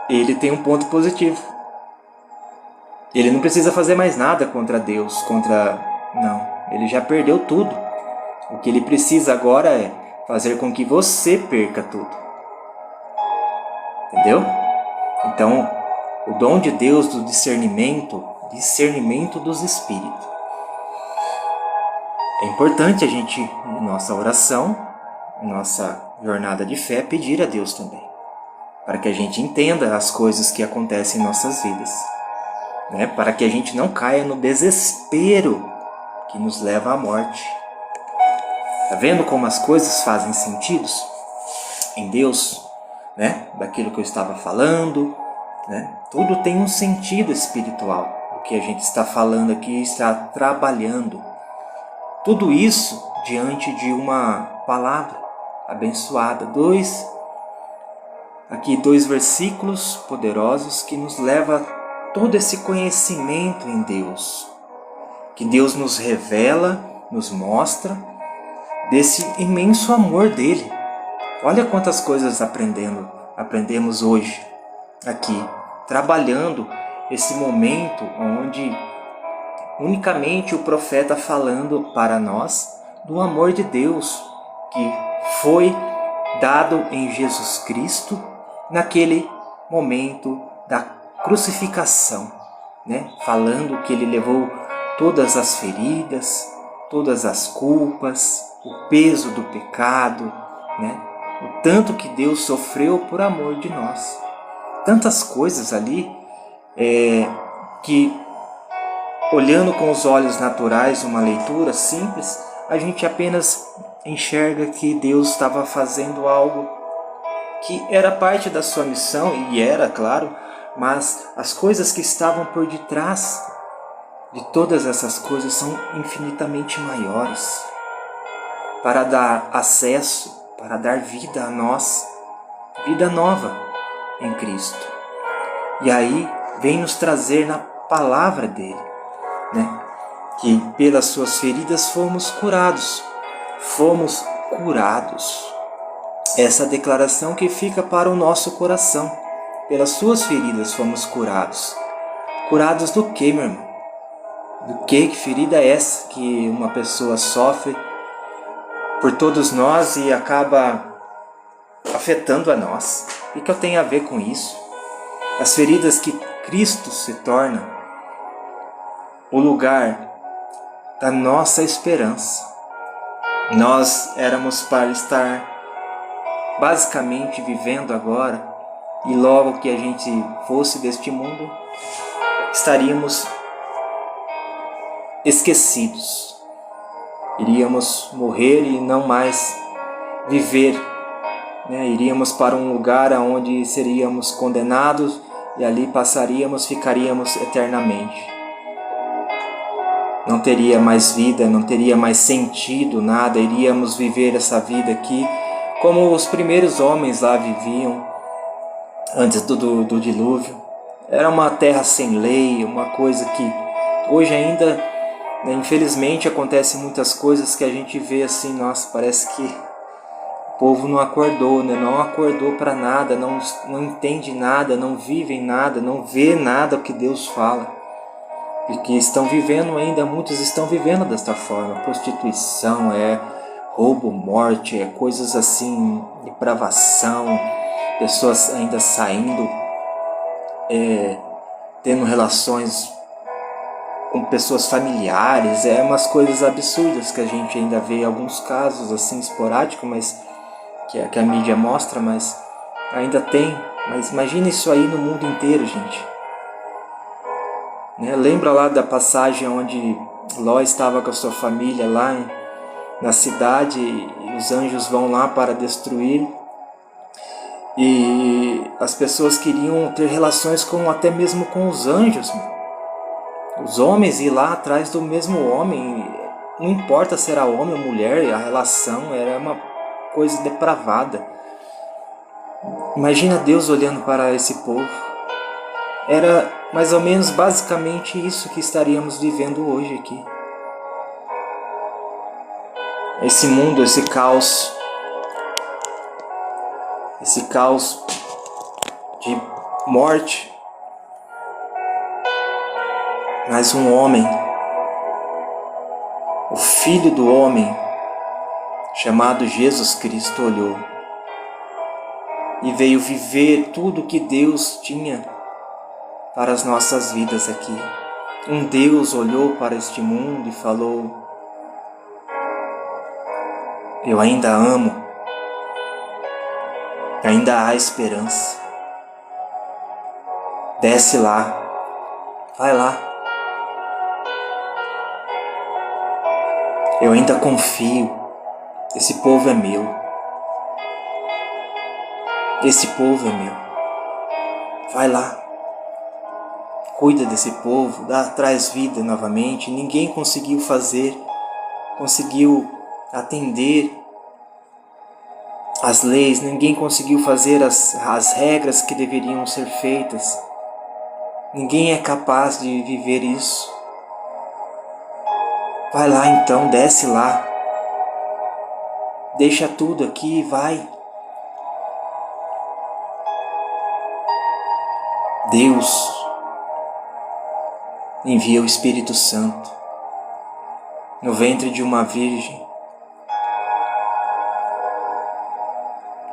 ele tem um ponto positivo. Ele não precisa fazer mais nada contra Deus, não, ele já perdeu tudo. O que ele precisa agora é fazer com que você perca tudo. Entendeu? Então, o dom de Deus do discernimento dos espíritos. É importante a gente, em nossa oração, em nossa jornada de fé, pedir a Deus também, para que a gente entenda as coisas que acontecem em nossas vidas, para que a gente não caia no desespero que nos leva à morte. Tá vendo como as coisas fazem sentido em Deus, né? Daquilo que eu estava falando, né? Tudo tem um sentido espiritual. O que a gente está falando aqui, está trabalhando. Tudo isso diante de uma palavra abençoada. Dois versículos poderosos que nos leva a todo esse conhecimento em Deus. Que Deus nos revela, nos mostra desse imenso amor dele. Olha quantas coisas aprendemos hoje aqui, trabalhando esse momento onde unicamente o profeta falando para nós do amor de Deus que foi dado em Jesus Cristo naquele momento da crucificação, né? Falando que ele levou todas as feridas, todas as culpas, o peso do pecado, né? O tanto que Deus sofreu por amor de nós. Tantas coisas ali que, olhando com os olhos naturais, uma leitura simples, a gente apenas enxerga que Deus estava fazendo algo que era parte da sua missão, e era, claro, mas as coisas que estavam por detrás de todas essas coisas são infinitamente maiores, para dar acesso, para dar vida a nós, vida nova em Cristo. E aí vem nos trazer na palavra dele, né? Que pelas suas feridas fomos curados. Fomos curados. Essa declaração que fica para o nosso coração. Pelas suas feridas fomos curados. Curados do que, meu irmão? Do que ferida é essa que uma pessoa sofre por todos nós e acaba afetando a nós? O que eu tenho a ver com isso? As feridas que Cristo se torna o lugar da nossa esperança. Nós éramos para estar basicamente vivendo agora, e logo que a gente fosse deste mundo, estaríamos esquecidos. Iríamos morrer e não mais viver, né? Iríamos para um lugar onde seríamos condenados e ali ficaríamos eternamente. Não teria mais vida, não teria mais sentido, nada. Iríamos viver essa vida aqui como os primeiros homens lá viviam antes do dilúvio. Era uma terra sem lei, uma coisa que hoje ainda, né, infelizmente, acontecem muitas coisas que a gente vê assim, nossa, parece que o povo não acordou, né? Não acordou para nada, não entende nada, não vive nada, não vê nada o que Deus fala. Porque estão vivendo ainda, muitos estão vivendo desta forma. Prostituição, roubo, morte, coisas assim, depravação, pessoas ainda saindo, tendo relações com pessoas familiares, umas coisas absurdas que a gente ainda vê, alguns casos assim esporádicos, mas que a mídia mostra, mas ainda tem. Mas imagina isso aí no mundo inteiro, gente. Né? Lembra lá da passagem onde Ló estava com a sua família lá na cidade e os anjos vão lá para destruir, e as pessoas queriam ter relações até mesmo com os anjos. Os homens ir lá atrás do mesmo homem, não importa se era homem ou mulher, a relação era uma coisa depravada. Imagina Deus olhando para esse povo. Era mais ou menos basicamente isso que estaríamos vivendo hoje aqui. Esse mundo, esse caos de morte. Mas um homem, o Filho do Homem, chamado Jesus Cristo, olhou e veio viver tudo que Deus tinha para as nossas vidas aqui. Um Deus olhou para este mundo e falou: eu ainda amo, ainda há esperança. Desce lá, vai lá. Eu ainda confio, Esse povo é meu. Esse povo é meu. Vai lá. Cuida desse povo, traz vida novamente. Ninguém conseguiu atender as leis, ninguém conseguiu fazer as regras que deveriam ser feitas. Ninguém é capaz de viver isso. Vai lá então, desce lá. Deixa tudo aqui e vai. Deus envia o Espírito Santo no ventre de uma virgem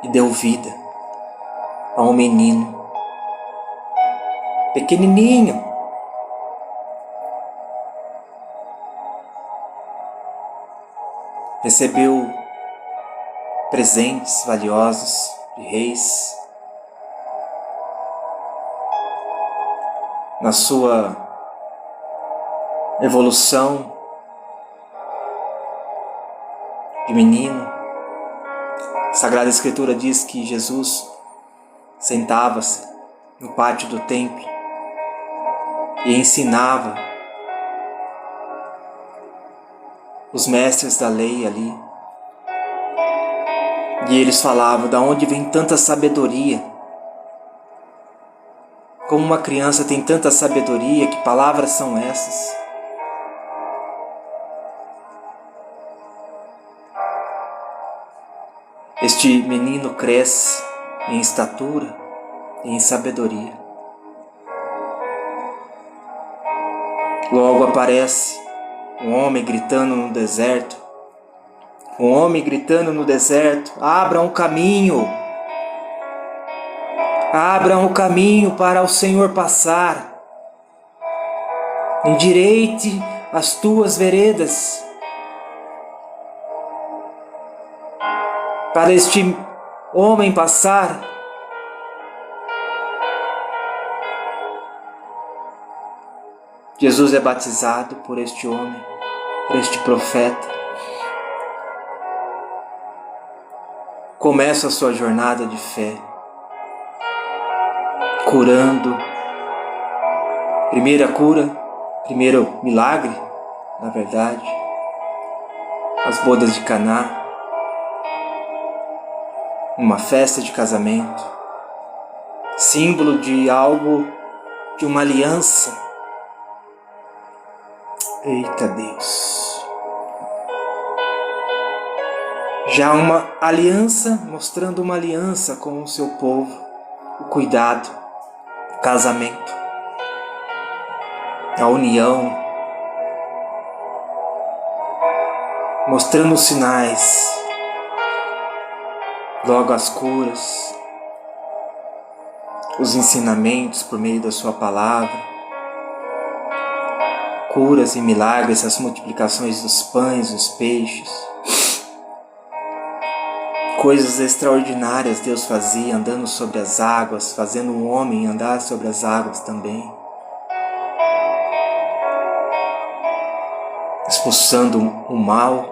e deu vida a um menino pequenininho. Recebeu presentes valiosos de reis. Na sua evolução de menino, a Sagrada Escritura diz que Jesus sentava-se no pátio do templo e ensinava os mestres da lei ali. E eles falavam: "Da onde vem tanta sabedoria? Como uma criança tem tanta sabedoria? Que palavras são essas?" Este menino cresce em estatura e em sabedoria. Logo aparece um homem gritando no deserto. Um homem gritando no deserto: "Abram um caminho! Abram um caminho para o Senhor passar. Endireite as tuas veredas." Para este homem passar, Jesus é batizado por este homem, por este profeta. Começa a sua jornada de fé, curando. Primeira cura, primeiro milagre, na verdade, as bodas de Caná, uma festa de casamento, símbolo de algo, de uma aliança. Eita Deus! Já uma aliança, mostrando uma aliança com o seu povo, o cuidado, o casamento, a união, mostrando os sinais, logo as curas, os ensinamentos por meio da sua palavra, curas e milagres, as multiplicações dos pães, dos peixes. Coisas extraordinárias Deus fazia, andando sobre as águas, fazendo um homem andar sobre as águas também, expulsando o mal.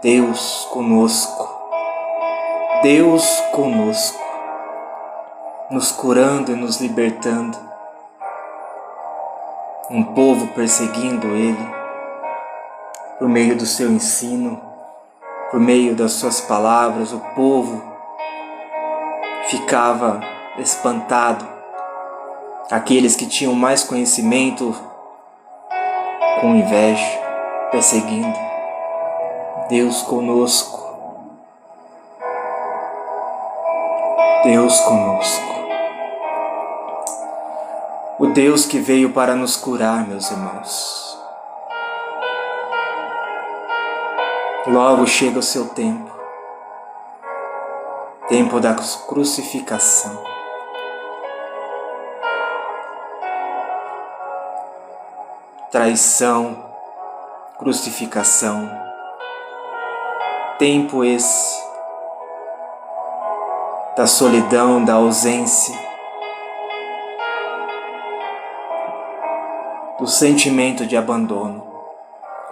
Deus conosco, Deus conosco, nos curando e nos libertando. Um povo perseguindo Ele, por meio do seu ensino, por meio das suas palavras. O povo ficava espantado. Aqueles que tinham mais conhecimento, com inveja, perseguindo. Deus conosco, Deus conosco. O Deus que veio para nos curar, meus irmãos. Logo chega o seu tempo, tempo da crucificação. Traição, crucificação. Tempo esse da solidão, da ausência, do sentimento de abandono,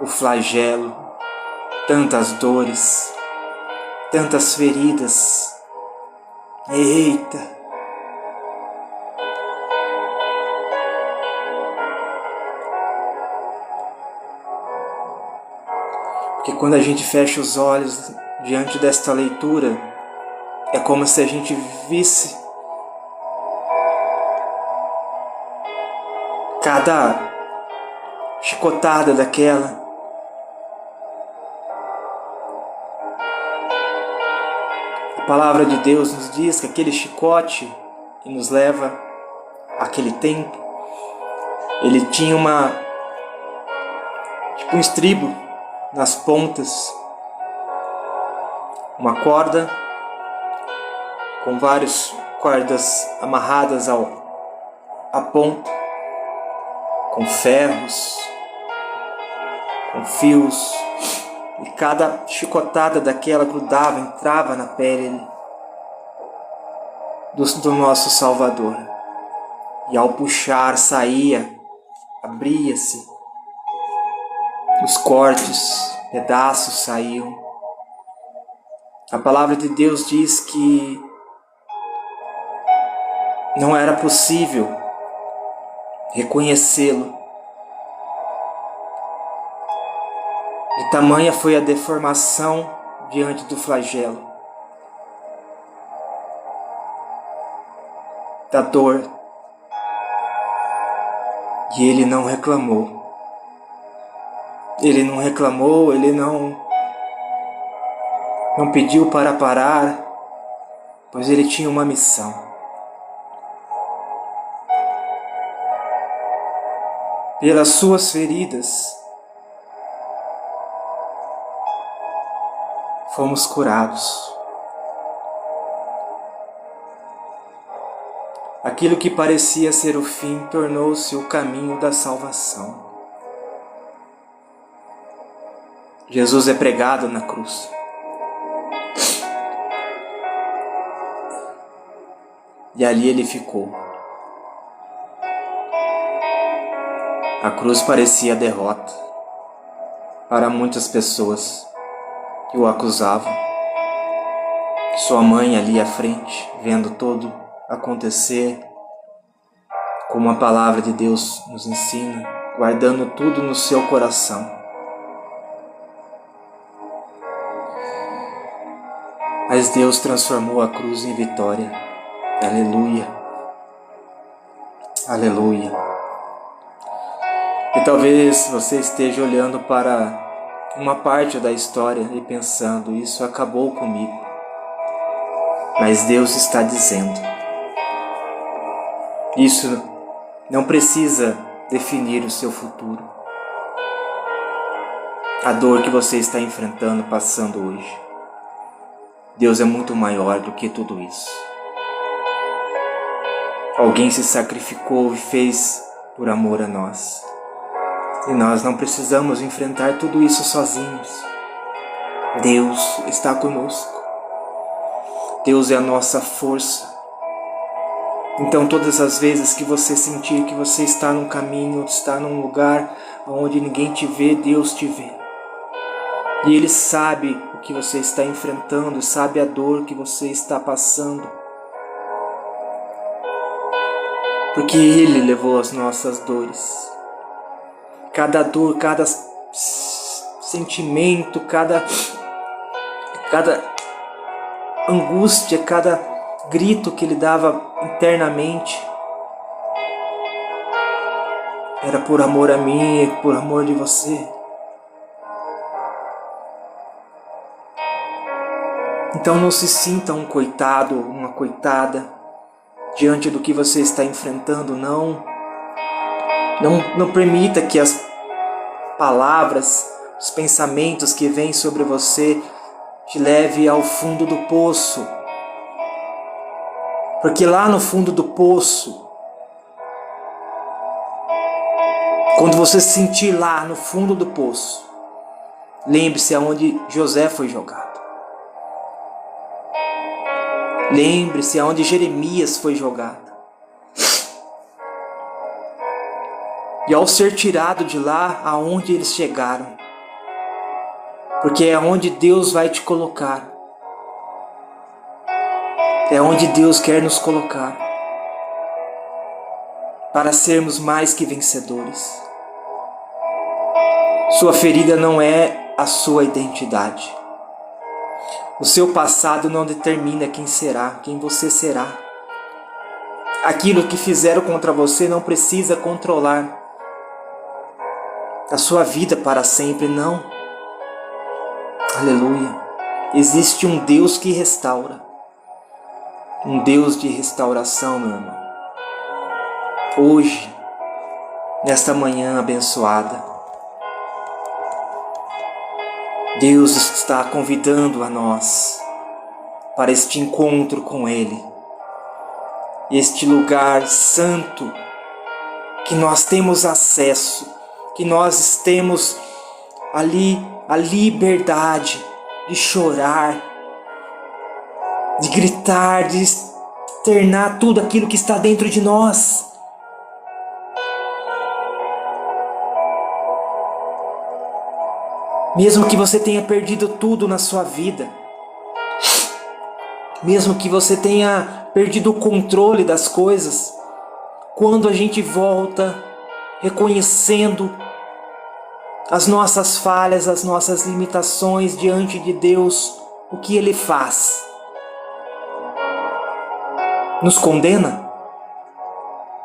o flagelo, tantas dores, tantas feridas. Eita! Porque quando a gente fecha os olhos diante desta leitura, é como se a gente visse cada chicotada daquela. A palavra de Deus nos diz que aquele chicote que nos leva àquele tempo, ele tinha um estribo nas pontas, uma corda com várias cordas amarradas à ponta, com ferros, com fios, e cada chicotada daquela grudava, entrava na pele do nosso Salvador. E ao puxar, saía, abria-se, os cortes, pedaços saíam. A palavra de Deus diz que não era possível reconhecê-lo. E tamanha foi a deformação diante do flagelo, da dor. E ele não reclamou. Ele não reclamou, ele não pediu para parar, pois ele tinha uma missão. Pelas suas feridas, fomos curados. Aquilo que parecia ser o fim tornou-se o caminho da salvação. Jesus é pregado na cruz. E ali ele ficou. A cruz parecia a derrota para muitas pessoas que o acusavam. Sua mãe ali à frente, vendo tudo acontecer, como a palavra de Deus nos ensina, guardando tudo no seu coração. Mas Deus transformou a cruz em vitória. Aleluia. Aleluia. E talvez você esteja olhando para uma parte da história e pensando, isso acabou comigo. Mas Deus está dizendo, isso não precisa definir o seu futuro. A dor que você está enfrentando, passando hoje. Deus é muito maior do que tudo isso. Alguém se sacrificou e fez por amor a nós. E nós não precisamos enfrentar tudo isso sozinhos. Deus está conosco. Deus é a nossa força. Então todas as vezes que você sentir que você está num caminho, está num lugar onde ninguém te vê, Deus te vê. E Ele sabe o que você está enfrentando, sabe a dor que você está passando. Porque Ele levou as nossas dores. Cada dor, cada sentimento, cada angústia, cada grito que Ele dava internamente, era por amor a mim e por amor de você. Então não se sinta um coitado, uma coitada, diante do que você está enfrentando, não permita que as palavras, os pensamentos que vêm sobre você te leve ao fundo do poço. Porque lá no fundo do poço, quando você se sentir lá no fundo do poço, lembre-se aonde José foi jogado. Lembre-se aonde Jeremias foi jogado. E ao ser tirado de lá, aonde eles chegaram. Porque é onde Deus vai te colocar. É onde Deus quer nos colocar, para sermos mais que vencedores. Sua ferida não é a sua identidade. O seu passado não determina quem será, quem você será. Aquilo que fizeram contra você não precisa controlar a sua vida para sempre, não. Aleluia. Existe um Deus que restaura. Um Deus de restauração, meu irmão. Hoje, nesta manhã abençoada, Deus está convidando a nós para este encontro com Ele. Este lugar santo que nós temos acesso, que nós temos ali a liberdade de chorar, de gritar, de externar tudo aquilo que está dentro de nós. Mesmo que você tenha perdido tudo na sua vida, mesmo que você tenha perdido o controle das coisas, quando a gente volta reconhecendo as nossas falhas, as nossas limitações diante de Deus, o que Ele faz? Nos condena?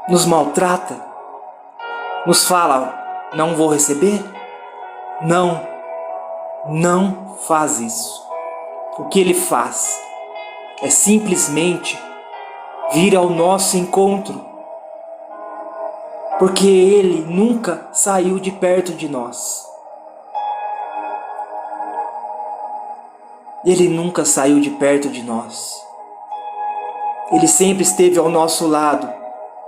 Nos maltrata? Nos fala, não vou receber? Não faz isso. O que Ele faz é simplesmente vir ao nosso encontro, porque Ele nunca saiu de perto de nós. Ele nunca saiu de perto de nós. Ele sempre esteve ao nosso lado,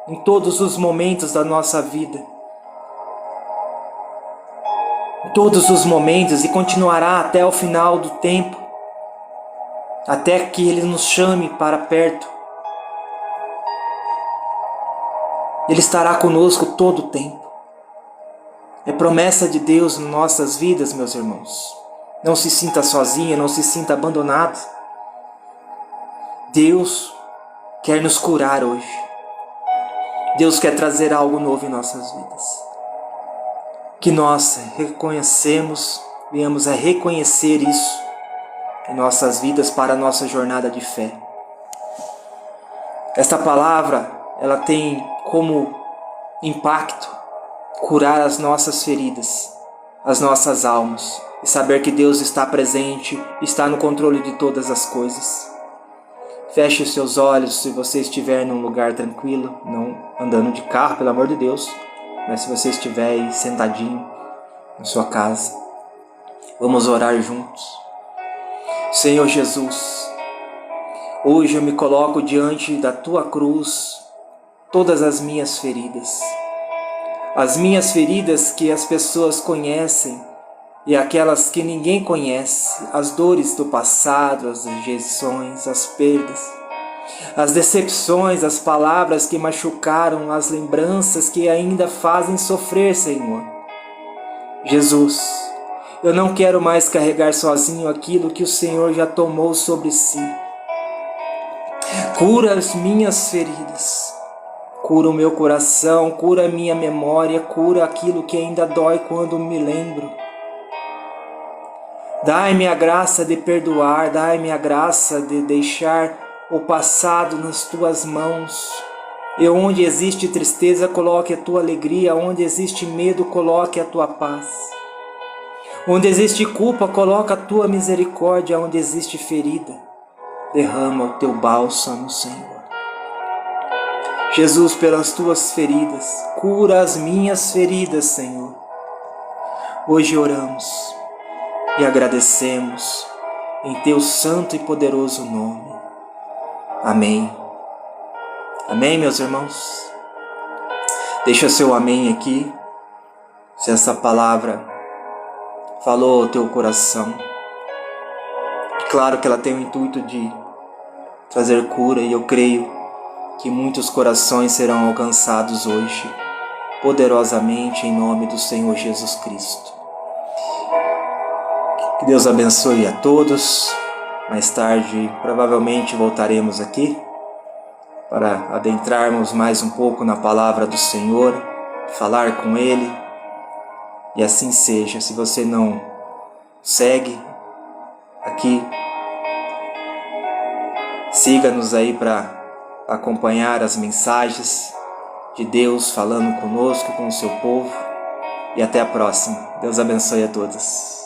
em todos os momentos da nossa vida. Em todos os momentos, e continuará até o final do tempo, até que Ele nos chame para perto. Ele estará conosco todo o tempo. É promessa de Deus em nossas vidas, meus irmãos. Não se sinta sozinha, não se sinta abandonado. Deus quer nos curar hoje. Deus quer trazer algo novo em nossas vidas. Que nós reconhecemos, venhamos a reconhecer isso em nossas vidas para a nossa jornada de fé. Esta palavra, ela tem como impacto curar as nossas feridas, as nossas almas, e saber que Deus está presente, está no controle de todas as coisas. Feche os seus olhos se você estiver num lugar tranquilo, não andando de carro, pelo amor de Deus, mas se você estiver aí sentadinho na sua casa, vamos orar juntos. Senhor Jesus, hoje eu me coloco diante da Tua cruz, todas as minhas feridas que as pessoas conhecem e aquelas que ninguém conhece, as dores do passado, as rejeições, as perdas, as decepções, as palavras que machucaram, as lembranças que ainda fazem sofrer, Senhor. Jesus, eu não quero mais carregar sozinho aquilo que o Senhor já tomou sobre si. Cura as minhas feridas, cura o meu coração, cura a minha memória, cura aquilo que ainda dói quando me lembro. Dai-me a graça de perdoar, dai-me a graça de deixar o passado nas Tuas mãos. E onde existe tristeza, coloque a Tua alegria, onde existe medo, coloque a Tua paz. Onde existe culpa, coloca a Tua misericórdia, onde existe ferida, derrama o Teu bálsamo, Senhor. Jesus, pelas Tuas feridas, cura as minhas feridas, Senhor. Hoje oramos e agradecemos em Teu santo e poderoso nome. Amém. Amém, meus irmãos? Deixa seu amém aqui, se essa palavra falou ao teu coração. Claro que ela tem o intuito de trazer cura, e eu creio que muitos corações serão alcançados hoje, poderosamente, em nome do Senhor Jesus Cristo. Que Deus abençoe a todos, Mais tarde, provavelmente voltaremos aqui para adentrarmos mais um pouco na palavra do Senhor, falar com Ele, e assim seja. Se você não segue aqui, siga-nos aí para acompanhar as mensagens de Deus falando conosco, com o seu povo, e até a próxima. Deus abençoe a todos.